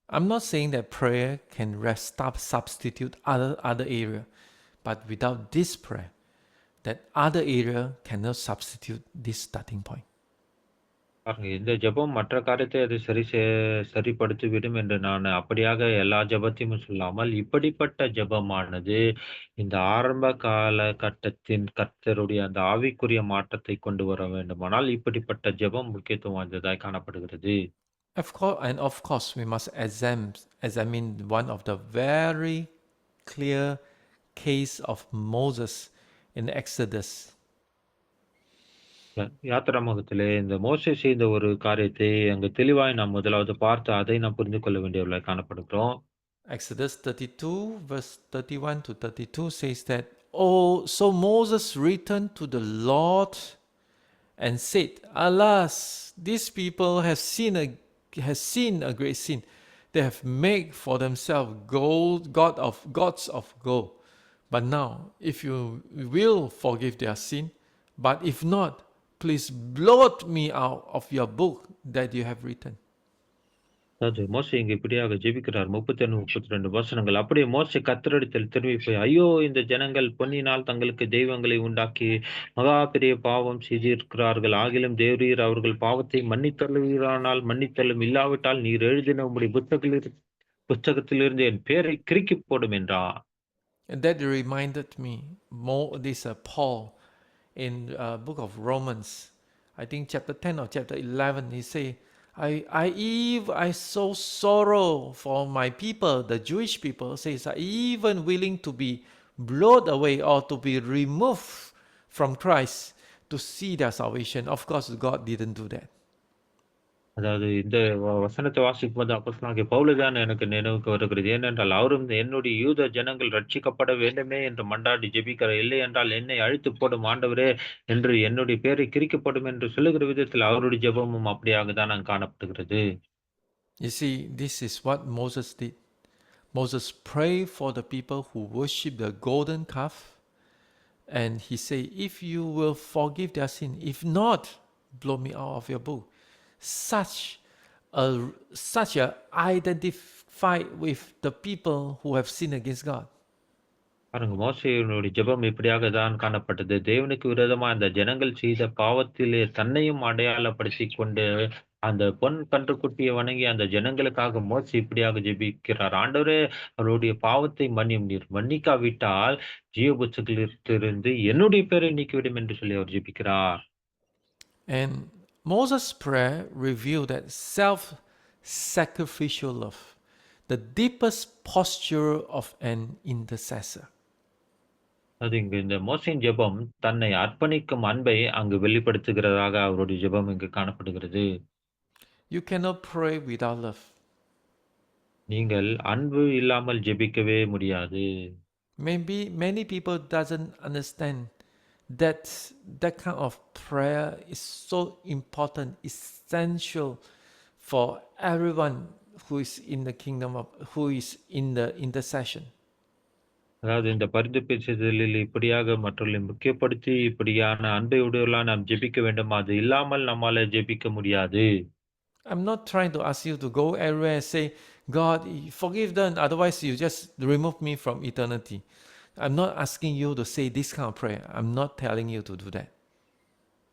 Speaker 1: I'm not saying that prayer can substitute other area, but without this prayer, that other area cannot substitute this starting point.
Speaker 2: பாருங்க, இந்த ஜெபம் மற்ற காரியத்தை அது சரிப்படுத்திவிடும் என்று நான் அப்படியாக எல்லா ஜெபத்தையும் சொல்லாமல், இப்படிப்பட்ட ஜெபமானது இந்த ஆரம்ப காலகட்டத்தின் கர்த்தருடைய அந்த ஆவிக்குரிய மாற்றத்தை கொண்டு வர வேண்டுமானால், இப்படிப்பட்ட ஜெபம் முக்கியத்துவம் வாய்ந்ததாய் காணப்படுகிறது.
Speaker 1: Of course, we must examine one of the very clear case of Moses in Exodus.
Speaker 2: யாத்திராமகத்திலே இந்த மோசே செய்த ஒரு காரியத்தை அங்கு தெளிவாய் நாம் முதலாவது பார்த்து அதை நாம் புரிந்து கொள்ள வேண்டியவர்களாய் காணப்படுகிறோம்.
Speaker 1: Exodus 32, verse 31 to 32 says that, Oh, so Moses returned to the Lord and said, Alas, these people has seen a great sin. They have made for themselves gods of gold. But now, if you will forgive their sin, but if not, please blot me out of your book that you have written.
Speaker 2: அதாவது மோசே இங்க இப்படியாக ஜெபிக்கிறார். 31, 32 வசனங்கள். அப்படியே மோசே கர்த்தரிடத்தில் திரும்பி போய், ஐயோ! இந்த ஜனங்கள் பொன்னினால் தங்களுக்கு தெய்வங்களை உண்டாக்கி, மகா பெரிய பாவம் செய்திருக்கிறார்கள். ஆகிலும் தேவரீர் அவர்கள் பாவத்தை மன்னித்தருளுவீரானால் மன்னித்தள்ளும். இல்லாவிட்டால் நீர் எழுதின உம்முடைய புத்தகத்திலிருந்து என் பெயரை கிறுக்கிப் போடும் என்றார்.
Speaker 1: And that reminded me more this Paul in book of Romans, I think chapter 10 or chapter 11, he say, I so sorrow for my people, the Jewish people, says, I even willing to be blotted away or to be removed from Christ to see their salvation. Of course, God didn't do that.
Speaker 2: அதாவது இந்த வசனத்தை வாசிக்கும்போது அப்போஸ்தலனாகிய பவுலுதான் எனக்கு நினைவுக்கு வருகிறது. ஏனென்றால் அவரும் என்னுடைய யூத ஜனங்கள் ரட்சிக்கப்பட வேண்டுமே என்று மன்றாடி ஜெபிக்கிறார். இல்லை என்றால் என்னை அழித்து போடும் ஆண்டவரே என்று என்னுடைய பேரை கிறுக்கப்படும் என்று சொல்லுகிற விதத்தில் அவருடைய ஜெபமும் அப்படியாக தான் அங்கு காணப்படுகிறது.
Speaker 1: You see, this is what Moses did. Moses prayed for the people who worship the golden calf, and he said, if you will forgive their sin, if not, blow me out of your book. Such a identified with the people who have sinned against God.
Speaker 2: பாருங்க மோசேயினுடைய ஜெபம் இப்படியாக தான் காணப்பட்டது. தேவனுக்கு விரோதமா அந்த ஜனங்கள் செய்த பாவத்திலே தன்னையும் அடையாளப்படுத்திக் கொண்டு, அந்த பொன் கன்றுக்குட்டியை வணங்கி அந்த ஜனங்களுக்காக மோசே இப்படியாக ஜெபிக்கிறார். ஆண்டவரே அவருடைய பாவத்தை மன்னியும். நீர் மன்னிக்காவிட்டால் ஜீவ புத்தகத்திலிருந்து என்னுடைய பெயரை நீக்கிவிடும் என்று சொல்லி அவர் ஜெபிக்கிறார்.
Speaker 1: And Moses' prayer revealed that self-sacrificial love, the deepest posture of an intercessor.
Speaker 2: அது இங்கு இந்த மோசேயின் ஜெபம் தன்னை அர்ப்பணிக்கும் அன்பை அங்கு வெளிப்படுத்துகிறதாக அவருடைய ஜெபம் இங்கு காணப்படுகிறது.
Speaker 1: You cannot pray without love.
Speaker 2: நீங்கள் அன்பு இல்லாமல் ஜெபிக்கவே முடியாது.
Speaker 1: Maybe many people doesn't understand that that kind of prayer is so important, essential for everyone who is in the kingdom of, who is in the intercession.
Speaker 2: அதாவது இந்த பரிந்து பேசுதலில் இப்படியாக மற்றவர்களை முக்கியப்படுத்தி இப்படியான அன்பை உடையவர்களாக நாம் ஜெபிக்க வேண்டும். அது இல்லாமல் நம்மால ஜெபிக்க முடியாது.
Speaker 1: I'm not trying to ask you to go everywhere and say, God, forgive them, otherwise you just remove me from eternity. I'm not asking you to say this kind of prayer. I'm not telling you to do that.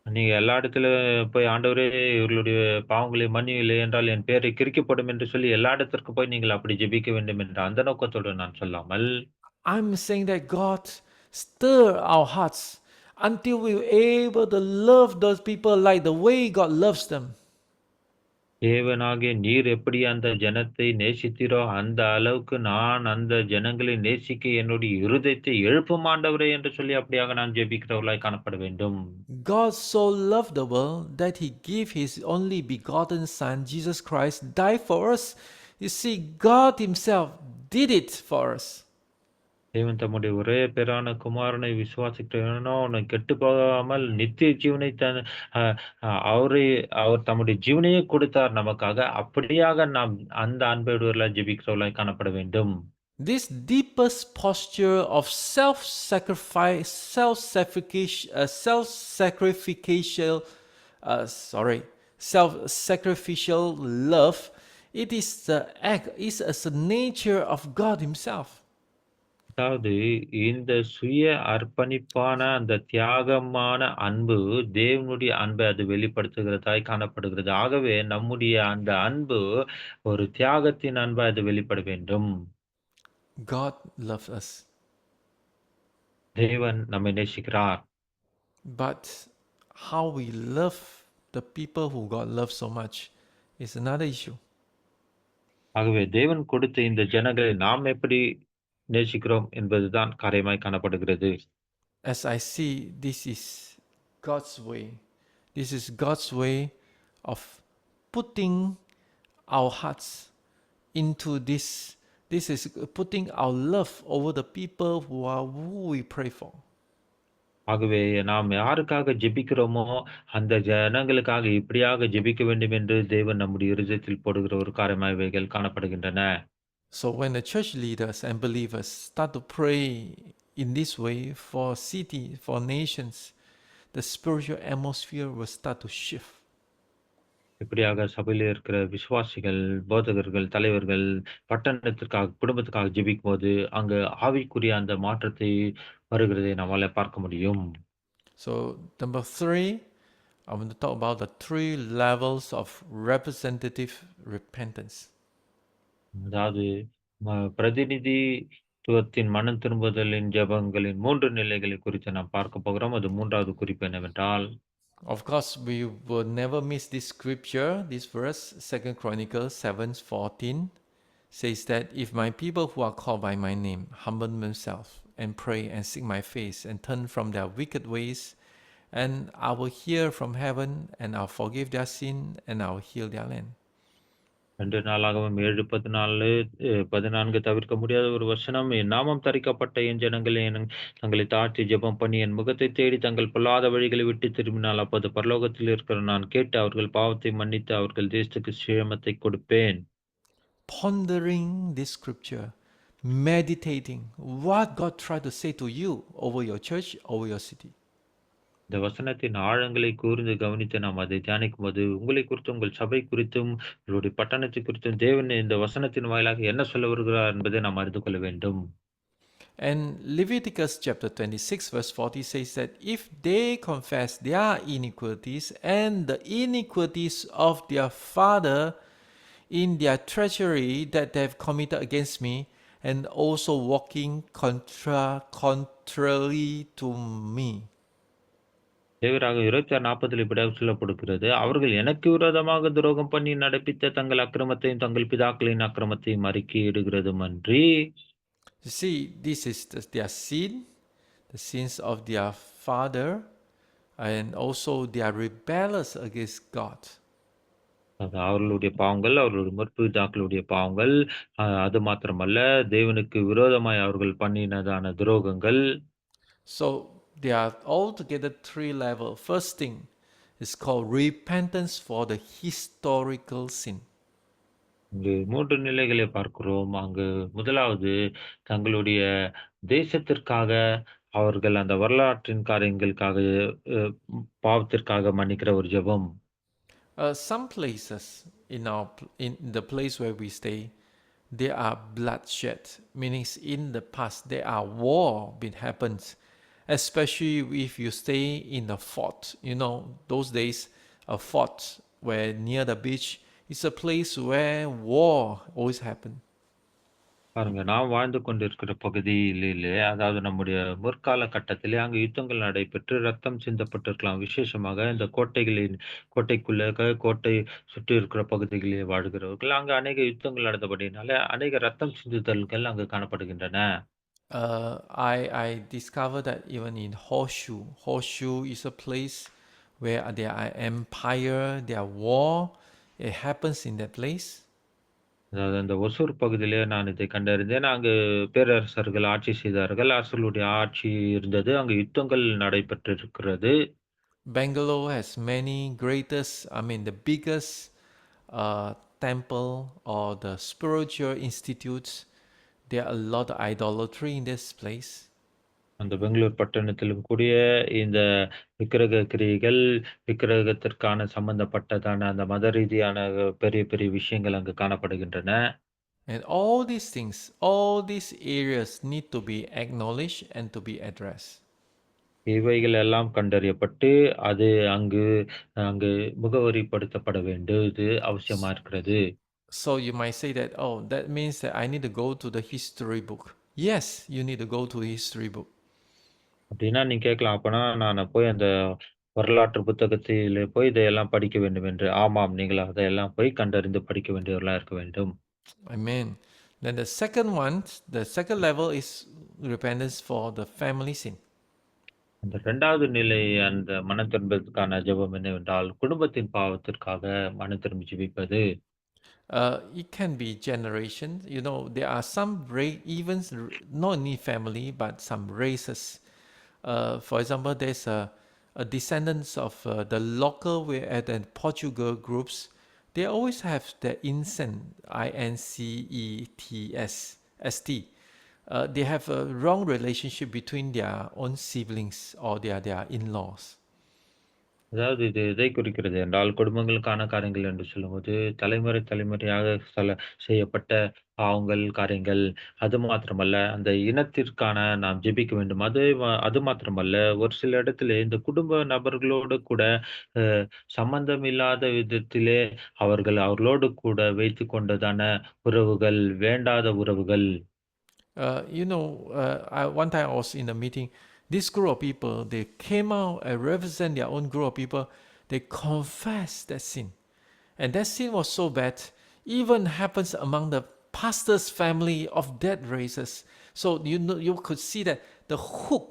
Speaker 2: நீங்க எல்லா இடத்துல போய் ஆண்டவரே இவர்களுடைய பாவங்களை மன்னியும், இல்லை என்றால் என் பெயரை கிறுக்கப்படும் என்று சொல்லி எல்லா இடத்திற்கும் போய் நீங்கள் அப்படி ஜெபிக்க வேண்டும் என்ற அந்த நோக்கத்தோடு நான் சொல்லாமல்,
Speaker 1: I'm saying that God stir our hearts until we're able to love those people like the way God loves them.
Speaker 2: தேவனாகிய நீர் எப்படி அந்த ஜனத்தை நேசித்தீரோ அந்த அளவுக்கு நான் அந்த ஜனங்களை நேசிக்க என்னுடைய இருதயத்தை எழுப்பும் ஆண்டவரே என்று சொல்லி அப்படியாக நான் ஜெபிக்கிறவர்களாய் காணப்பட வேண்டும்.
Speaker 1: God so loved the world that he gave his only begotten son Jesus Christ die for us. You see, God himself did it for us.
Speaker 2: தேவன் தம்முடைய ஒரே பேரான குமாரனை விசுவாசிக்கிறவனோ அவனை கெட்டு போகாமல் நித்திய ஜீவனை அவர் தம்முடைய ஜீவனையே கொடுத்தார் நமக்காக. அப்படியாக நாம் அந்த அன்பையுடையவர்களாய் ஜெபிக்கிறவர்களாய் காணப்பட வேண்டும்.
Speaker 1: This deepest posture of self-sacrifice, self-sacrificial love, it is the act, is as the nature of God himself.
Speaker 2: அதாவது இந்த சுய அர்ப்பணிப்பான அந்த தியாகமான அன்பு தேவனுடைய அன்பை அது வெளிப்படுத்துகிறதாய் காணப்படுகிறது. ஆகவே நம்முடைய அந்த அன்பு ஒரு தியாகத்தின் அன்பை அது வெளிப்பட வேண்டும்.
Speaker 1: God loves us.
Speaker 2: தேவன் நம்மை நேசிக்கிறார்.
Speaker 1: But how we love the people who God loves so much is another issue.
Speaker 2: ஆகவே தேவன் கொடுத்த இந்த ஜனங்களை நாம் எப்படி நேசிக்கிறோம் என்பதுதான் காரியமாய் காணப்படுகிறது.
Speaker 1: as I see, this is God's way. This is God's way of putting our hearts into this. This is putting our love over the people who we pray for.
Speaker 2: ஆகவே நாம் யாருக்காக ஜெபிக்கிறோமோ, அந்த ஜனங்களுக்காக இப்படியாக ஜெபிக்க வேண்டும் என்று தேவன் நம்முடைய இருதயத்தில் போடுகிற ஒரு காரியமாய் இவைகள் காணப்படுகின்றன.
Speaker 1: So when the church leaders and believers start to pray in this way for city, for nations, the spiritual atmosphere will start to shift.
Speaker 2: இப்படியாக சபையிலே இருக்கிற விசுவாசிகள், போதகர்கள், தலைவர்கள் பட்டணத்திற்காக, குடும்பத்துக்காக ஜெபிக்கும்போது, அங்க ஆவிக்குரிய அந்த மாற்றத்தை வருகிறதை நம்மால பார்க்க முடியும்.
Speaker 1: So number 3, I want to talk about the 3 levels of representative repentance.
Speaker 2: அதாவது பிரதிநிதித்துவத்தின் மனம் திரும்புதலின் ஜெபங்களின் 3 நிலைகளை குறித்து நாம் பார்க்க போகிறோம். அது 3வது குறிப்பு என்னவென்றால்,
Speaker 1: Of course, we will never miss this scripture, this verse, 2 Chronicles 7:14 says that if my people who are called by my name humble themselves and pray and seek my face and turn from their wicked ways, and I will hear from heaven and I'll forgive their sin and I'll heal their land.
Speaker 2: 2 நாளாகமம் 7:14 14 தவிர்க்க முடியாத ஒரு வசனம். என் நாமம் தரிக்கப்பட்ட என் ஜனங்களே தங்களை தாழ்த்தி ஜெபம் பண்ணி என் முகத்தை தேடி தங்கள் பொல்லாத வழிகளை விட்டு திரும்பினால் அப்போது பரலோகத்தில் இருக்கிற நான் கேட்டு அவர்கள் பாவத்தை மன்னித்து அவர்கள் தேசத்துக்கு சேமத்தை கொடுப்பேன்.
Speaker 1: Pondering this scripture, meditating what God tried to say to you over your church, over your city.
Speaker 2: இந்த வசனத்தின் ஆழங்களை கூர்ந்து கவனித்து நாம் அதை தியானிக்கும்போது உங்களை குறித்தும் உங்கள் சபை குறித்தும் உங்களுடைய பட்டணத்தை குறித்தும் தேவன் இந்த வசனத்தின் வாயிலாக என்ன சொல்ல வருகிறார் என்பதை நாம் அறிந்து கொள்ள வேண்டும்.
Speaker 1: And Leviticus chapter 26 verse 40 says that if they confess their iniquities and the iniquities of their father in their treachery that they have committed against me, and also walking contrary to me.
Speaker 2: தேவராக 26:40 இப்படியாக சொல்லப்படுகிறது. அவர்கள் எனக்கு விரோதமாக துரோகம் பண்ணி நடப்பித்த தங்கள் அக்கிரமத்தையும் தங்கள் பிதாக்களின் அக்கிரமத்தையும் அறிக்கையிடுகிறதுமன்றி.
Speaker 1: You see, this is their sin, the sins of their father, and also they are rebellious against God.
Speaker 2: அது அவர்களுடைய பாவங்கள், அவர்களுடைய முற்பிதாக்களுடைய பாவங்கள். அது மாத்திரமல்ல, தேவனுக்கு விரோதமாய் அவர்கள் பண்ணினதான துரோகங்கள்.
Speaker 1: So they are altogether 3 levels. First thing is called repentance for the historical sin.
Speaker 2: இங்கு 3 நிலைகளை பார்க்கிறோம். அங்கு முதலாவது தங்களுடைய தேசத்திற்காக அவர்கள் அந்த வரலாற்றின் காரியங்களுக்காக பாவத்திற்காக மன்னிக்கிற ஒரு ஜெபம்.
Speaker 1: Some places in the place where we stay, there are bloodshed, meaning in the past there are war been happens, especially if you stay in a fort. You know, those days a fort where near the beach is a place where war always happen.
Speaker 2: பாருங்க, நாம் வாழ்ந்து கொண்டிருக்கிற பகுதியிலே, அதாவது நம்முடைய முற்கால கட்டத்திலே அங்கு யுத்தங்கள் நடைபெற்று ரத்தம் சிந்தப்பட்டிருக்கலாம். விசேஷமாக இந்த கோட்டைக்குள்ள கோட்டை சுற்றி இருக்கிற பகுதிகளிலே வாழ்கிறவர்கள், அங்கு அநேக யுத்தங்கள் நடந்தபடியினால அநேக ரத்தம் சிந்துதல்கள் அங்கு காணப்படுகின்றன.
Speaker 1: I discovered that even in Horseshoe, Horseshoe is a place where there are empire, there are war. It happens in that place.
Speaker 2: அதாவது அந்த ஒசூர் பகுதியிலே நான் இதை கண்டறிந்தேன். அங்கு பேரரசர்கள் ஆட்சி செய்தார்கள். அரசர்களுடைய ஆட்சி இருந்தது. அங்கு யுத்தங்கள் நடைபெற்றிருக்கிறது.
Speaker 1: Bangalore has many the biggest temple or the spiritual institutes. There are a lot of idolatry in this place.
Speaker 2: அந்த பெங்களூர் பட்டணத்திலும் கூடிய இந்த விக்கிரக கிரியைகள், விக்கிரகத்திற்கான சம்பந்தப்பட்டதான அந்த மத ரீதியான பெரிய பெரிய விஷயங்கள் அங்கு காணப்படுகின்றன.
Speaker 1: And all these things, all these areas need to be acknowledged and to be addressed.
Speaker 2: இவைகள் எல்லாம் கண்டறியப்பட்டு, அது அங்கு அங்கு முகவரிப்படுத்தப்பட வேண்டியது அவசியமா இருக்கிறது.
Speaker 1: So you might say that, oh, that means that I need to go to the history book. Yes, you need to go to the history book.
Speaker 2: அப்படின்னா நீங்க கேட்கலாம், அப்பனா நான் போய் அந்த வரலாற்று புத்தகத்திலே போய் இதையெல்லாம் படிக்க வேண்டும் என்று. ஆமாம், நீங்கள் அதையெல்லாம் போய் கண்டறிந்து படிக்க வேண்டியவர்களா இருக்க வேண்டும்.
Speaker 1: Amen. Then the second level is repentance for the family sin.
Speaker 2: அந்த 2வது நிலை அந்த மனம் திரும்புதற்கான ஜெபம் என்னவென்றால், குடும்பத்தின் பாவத்திற்காக மனம் திரும்பி ஜெபிப்பது.
Speaker 1: It can be generations. You know, there are some even not only family but some races. For example, there's a descendants of the local and Portugal groups. They always have the incense, INCETSST. They have a wrong relationship between their own siblings or their in-laws.
Speaker 2: அதாவது இது எதை குறிக்கிறது என்றால், குடும்பங்களுக்கான காரியங்கள் என்று சொல்லும்போது, தலைமுறை தலைமுறையாக செய்யப்பட்ட பாவங்கள், காரியங்கள். அது மாத்திரமல்ல, அந்த இனத்திற்கான நாம் ஜெபிக்க வேண்டும். அது மாத்திரமல்ல, ஒரு சில இடத்திலே இந்த குடும்ப நபர்களோடு கூட அ சம்பந்தம் இல்லாத விதத்திலே அவர்களோடு கூட வைத்துக் கொண்டதான உறவுகள், வேண்டாத உறவுகள்.
Speaker 1: One time I was in a meeting. This group of people, they came out and represent their own group of people. They confessed that sin, and that sin was so bad. Even happens among the pastor's family of that races. So you could see that the hook,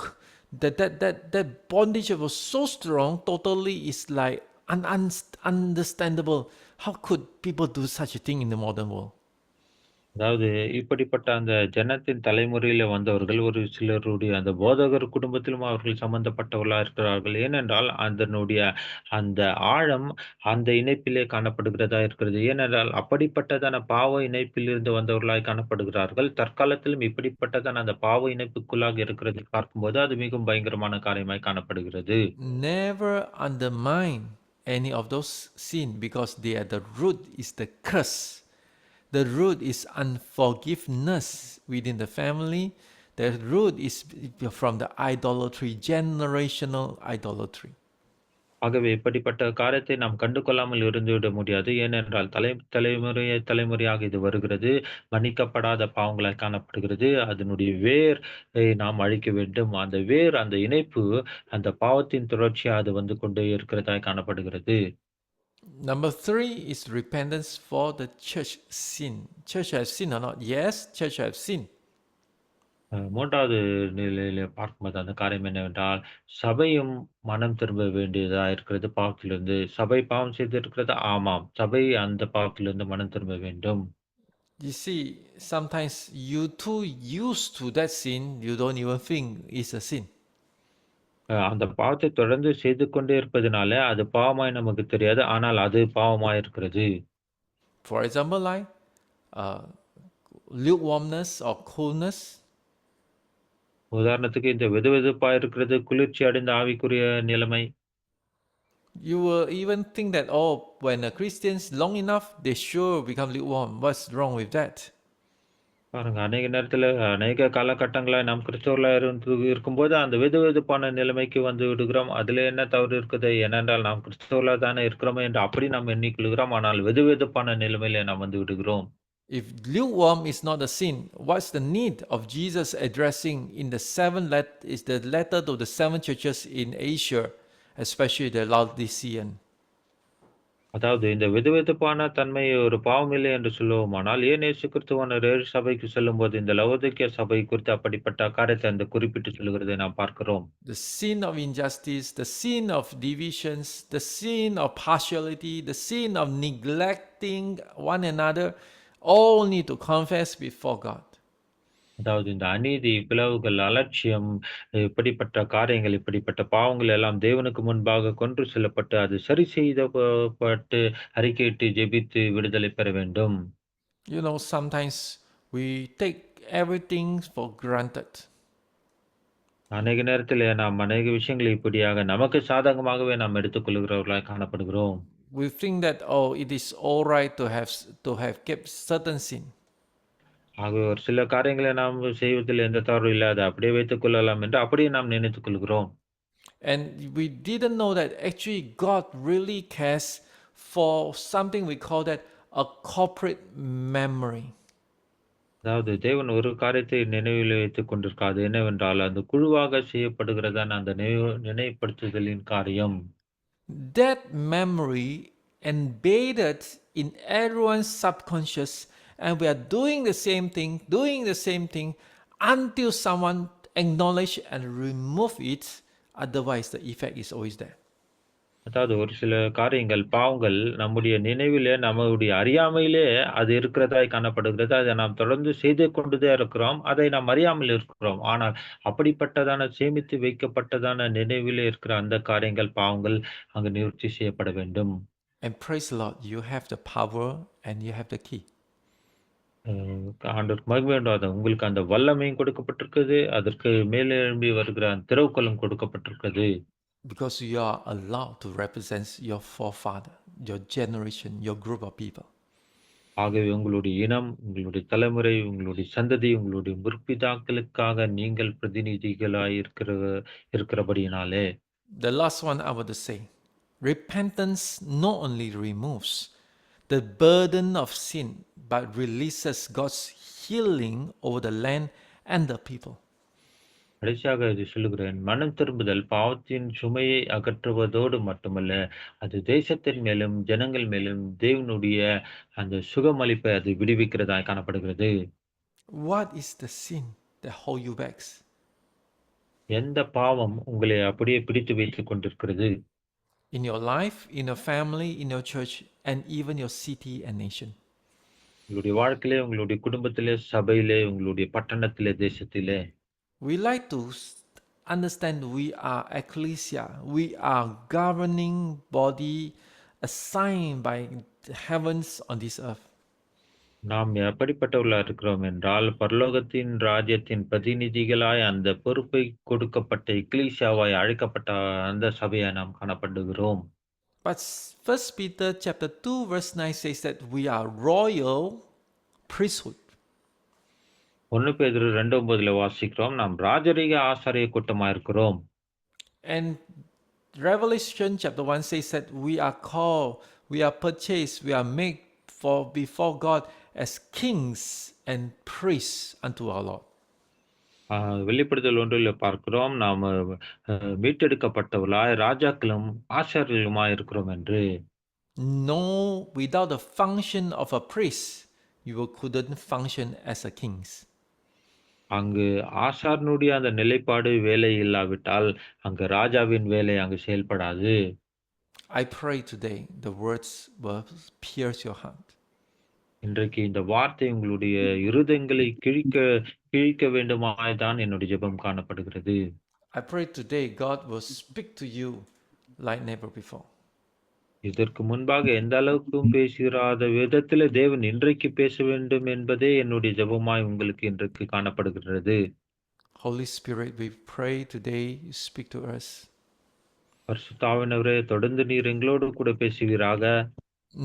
Speaker 1: that bondage was so strong. Totally is like understandable. How could people do such a thing in the modern world?
Speaker 2: அதாவது இப்படிப்பட்ட அந்த ஜனத்தின் தலைமுறையில வந்தவர்கள் ஒரு சிலருடைய அந்த போதகர் குடும்பத்திலும் அவர்கள் சம்பந்தப்பட்டவர்களா இருக்கிறார்கள். ஏனென்றால், அந்த ஆழம் அந்த இணைப்பிலே காணப்படுகிறதா இருக்கிறது. ஏனென்றால், அப்படிப்பட்டதான பாவ இணைப்பிலிருந்து வந்தவர்களாய் காணப்படுகிறார்கள். தற்காலத்திலும் இப்படிப்பட்டதான அந்த பாவ இணைப்புக்குள்ளாக இருக்கிறதை பார்க்கும்போது, அது மிகவும் பயங்கரமான காரியமாய் காணப்படுகிறது.
Speaker 1: Never undermine any of those sin because the root is the curse. The root is unforgiveness within the family. The root is from the idolatry, generational idolatry.
Speaker 2: ஆகவே இப்படிப்பட்ட காரியத்தை நாம் கண்டுகொள்ளாமல் இருந்துவிட முடியாது. ஏனென்றால் தலைமுறையாக இது வருகிறது. மன்னிக்கப்படாத பாவங்களாய் காணப்படுகிறது. அதனுடைய வேர் நாம் அழிக்க வேண்டும். அந்த வேர், அந்த இணைப்பு, அந்த பாவத்தின் தொடர்ச்சியா அது வந்து கொண்டே இருக்கிறதாய் காணப்படுகிறது.
Speaker 1: Number 3 is repentance for the church sin. Church have sinned or not? Yes, church have sinned.
Speaker 2: 3வது நிலையில பார்க்கும்போது அந்த காரியம் என்னவென்றால், சபையும் மனம் திரும்ப வேண்டியதா இருக்கிறது பாவத்திலிருந்து. சபை பாவம் செய்திருக்கிறது. ஆமாம். சபை அந்த பாவத்திலிருந்து மனம் திரும்ப வேண்டும்.
Speaker 1: You see, sometimes you too used to that sin, you don't even think it's a sin.
Speaker 2: அந்த பாவத்தை தொடர்ந்து செய்து கொண்டே இருப்பதினால, அது பாவமாய் நமக்கு தெரியாது. ஆனால் அது பாவமாய் இருக்கிறது.
Speaker 1: For example, like uh, lukewarmness or coolness.
Speaker 2: உதாரணத்துக்கு இந்த வெதுவெதுப்பா இருக்கிறது, குளிர்ச்சி அடைந்த ஆவிக்குரிய நிலைமை.
Speaker 1: You will even think that, oh, when a Christians long enough, they sure become lukewarm. What's wrong with that?
Speaker 2: பாருங்க, அநேக நேரத்துல, அநேக காலகட்டங்களா நாம் கிறிஸ்தவர்களா இருக்கும்போது, அந்த வெதுவெதுப்பான நிலைமைக்கு வந்து விடுகிறோம். அதில என்ன தவறு இருக்குது? ஏனென்றால் நாம் கிறிஸ்தவர்களா தானே இருக்கிறோமே என்று அப்படி நாம் எண்ணிக்கொள்கிறோம். ஆனால் வெதுவெதுப்பான நிலைமையில நாம் வந்து விடுகிறோம்.
Speaker 1: If lukewarm is not a sin, what's the need of Jesus addressing in the letter to the 7 churches in Asia, especially the Laodicean?
Speaker 2: அதாவது இந்த வெதுவெதுப்பான தன்மை ஒரு பாவமில்லை என்று சொல்லுவோமானால், ஏன் இயேசு கிறிஸ்துவானவர் சபைக்கு செல்லும்போது இந்த லவோதிக்கேய சபை குறித்து அப்படிப்பட்ட காரியத்தை அந்த குறிப்பிட்டு சொல்லுகிறதை நாம் பார்க்கிறோம்.
Speaker 1: The sin of injustice, the sin of divisions, the sin of partiality, the sin of neglecting one another, all need to confess before God.
Speaker 2: அதாவது இந்த அநீதி, பிளவுகள், அலட்சியம், இப்படிப்பட்ட காரியங்கள், இப்படிப்பட்ட பாவங்கள் எல்லாம் தேவனுக்கு முன்பாக கொண்டு செல்லப்பட்டு, அது சரி பட்டு அறிக்கையிட்டு ஜெபித்து விடுதலை பெற வேண்டும்.
Speaker 1: You know, sometimes we take everything for granted.
Speaker 2: அநேக நேரத்திலே நாம் அநேக விஷயங்களை இப்படியாக நமக்கு சாதகமாகவே நாம் எடுத்துக்கொள்கிறவர்களாய் காணப்படுகிறோம்.
Speaker 1: We think that, oh, it is all right to have kept certain sin.
Speaker 2: ஆகவே ஒரு சில காரியங்களை நாம் செய்வதில் எந்த தவறும் இல்ல. அதை அப்படியே வைத்துக் கொள்ளலாம் என்று அப்படியே நாம் நினைத்துக் கொள்கிறோம்.
Speaker 1: And we didn't know that actually God really cares for something we call that a corporate memory.
Speaker 2: அதாவது தேவன் ஒரு காரியத்தை நினைவில் வைத்துக் கொண்டிருக்கார். அது என்னவென்றால், அந்த குழுவாக செய்யப்படுகிறதான அந்த நினைவுபடுத்துதலின் காரியம்.
Speaker 1: That memory embedded in everyone's subconscious, and we are doing the same thing until someone acknowledge and remove it. Otherwise, the effect is always there.
Speaker 2: அதாவது ஒரு சில காரியங்கள், பாவங்கள் நம்முடைய நினைவிலே, நம்முடைய அறியாமையிலே அது இருக்கிறதாய் காணப்படுகிறது. அதை நாம் தொடர்ந்து செய்து கொண்டுதான் இருக்கிறோம். அதை நாம் அறியாமல் இருக்கிறோம். ஆனால் அப்படிப்பட்டதான சேமித்து வைக்கப்பட்டதான நினைவிலே இருக்கிற அந்த காரியங்கள், பாவங்கள் அங்கு நிவர்த்தி செய்யப்பட வேண்டும்.
Speaker 1: And praise the Lord, you have the power and you have the key.
Speaker 2: ஆண்டவருக்கு மகிமை உண்டாவதாக. உங்களுக்கு அந்த வல்லமையும் கொடுக்கப்பட்டிருக்குது. அதற்கு மேலெழும்பி வருகிற அந்த திறவுகோலும் கொடுக்கப்பட்டிருக்கிறது.
Speaker 1: Because you are allowed to represent your forefather, your generation, your group of people.
Speaker 2: ஆகவே உங்களுடைய இனம், உங்களுடைய தலைமுறை, உங்களுடைய சந்ததி, உங்களுடைய முற்பிதாக்களுக்காக நீங்கள் பிரதிநிதிகளாய் இருக்கிறபடியினாலே,
Speaker 1: The last one I want to say, repentance not only removes the burden of sin, but releases God's healing over the land and the people.
Speaker 2: கடைசியாக இது சொல்லுகிறேன். மனம் திரும்புதல் பாவத்தின் சுமையை அகற்றுவதோடு மட்டுமல்ல, அது தேசத்தின் மேலும், ஜனங்கள் மேலும் தேவனுடைய அந்த சுகமளிப்பை அது விடுவிக்கிறதாய் காணப்படுகிறது.
Speaker 1: What is the sin that hold you back?
Speaker 2: எந்த பாவம் உங்களை அப்படியே பிடித்து வைத்துக் கொண்டிருக்கிறது?
Speaker 1: In your life, in your family, in your church, and even your city and nation.
Speaker 2: உங்களுடைய வாழ்க்கையிலே, உங்களுடைய குடும்பத்திலே, சபையிலே, உங்களுடைய பட்டணத்திலே, தேசத்திலே.
Speaker 1: We like to understand we are ecclesia, we are governing body assigned by the heavens on this earth.
Speaker 2: நாம் எப்படிப்பட்டவர்களா இருக்கிறோம் என்றால், பரலோகத்தின் ராஜ்யத்தின் பிரதிநிதிகளாய் அந்த பொறுப்பை கொடுக்கப்பட்ட எக்லீசியாவாய் அழைக்கப்பட்ட அந்த சபையாய் நாம் காணப்படுகிறோம்.
Speaker 1: But First Peter chapter 2 verse 9 says that we are royal priesthood.
Speaker 2: 1 பேதுரு 2:9 வாசிக்கிறோம். நாம் ராஜரீக ஆசாரிய கூட்டமா இருக்கிறோம்.
Speaker 1: And Revelation chapter 1 says that we are called, we are purchased, we are made for before God as kings and priests unto our Lord.
Speaker 2: வெளிப்படுத்தல் 1 பார்க்கிறோம். நாம் மீட்டெடுக்கப்பட்டவர்களாய் ராஜாக்களும் ஆசாரியர்களுமாய் இருக்கிறோம் என்று.
Speaker 1: No, without the function of a priest, you couldn't function as a kings.
Speaker 2: அங்கு ஆசாரனுடைய அந்த நிலைப்பாடு வேலை இல்லாவிட்டால் அங்கு ராஜாவின் வேலை அங்கு செயல்படாது.
Speaker 1: I pray today the words will pierce your heart.
Speaker 2: இன்றைக்கு இந்த வார்த்தை உங்களுடைய இருதயங்களை கிழிக்க வேண்டுமாய் தான் என்னுடைய ஜெபம் காணப்படுகிறது.
Speaker 1: I pray today God will speak to you like never before.
Speaker 2: இதற்கு முன்பாக எந்த அளவுக்கும் பேசிராத விதத்தில் தேவன் இன்றைக்கு பேச வேண்டும் என்பதே என்னுடைய ஜெபமாய் உங்களுக்கு இன்றைக்கு காணப்படுகிறது.
Speaker 1: Holy Spirit, we pray today you speak to us.
Speaker 2: பரிசுத்த ஆவியானவரே, தொடர்ந்து நீர் எங்களோடு கூட பேசுவீராக.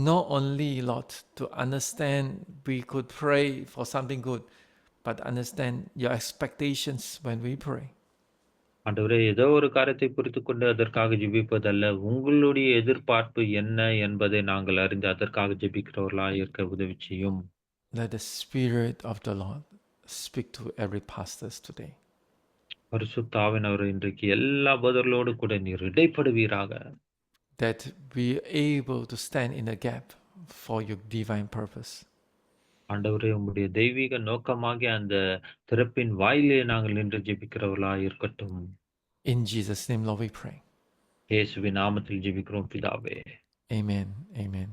Speaker 1: Not only, Lord, to understand we could pray for something good, but understand your expectations when we pray.
Speaker 2: ஆண்டவரே, ஏதோ ஒரு காரியத்தை புரிந்துகொண்டு அதற்காக ஜெபிப்பதல்ல, உங்களுடைய எதிர்பார்ப்பு என்ன என்பதை நாங்கள் அறிந்து அதற்காக ஜெபிக்கிறவர்களாய் இருக்க உதவி செய்யும்.
Speaker 1: Let the Spirit of the Lord speak to every pastor today.
Speaker 2: பரிசுத்த ஆவியானவரே, இன்றைக்கு எல்லா போதகர்களோடு கூட நீர் இடைப்படுவீராக.
Speaker 1: That we are able to stand in the gap for your divine purpose.
Speaker 2: ஆண்டவரே, உம்முடைய தெய்வீக நோக்கமாகிய அந்த திறப்பின் வாயிலே நாங்கள் நின்று ஜெபிக்கிறவர்களாய் இருக்கட்டும்.
Speaker 1: In Jesus' name, Lord, we pray.
Speaker 2: இயேசுவின் நாமத்தில் ஜெபிக்கிறோம் பிதாவே.
Speaker 1: Amen. Amen.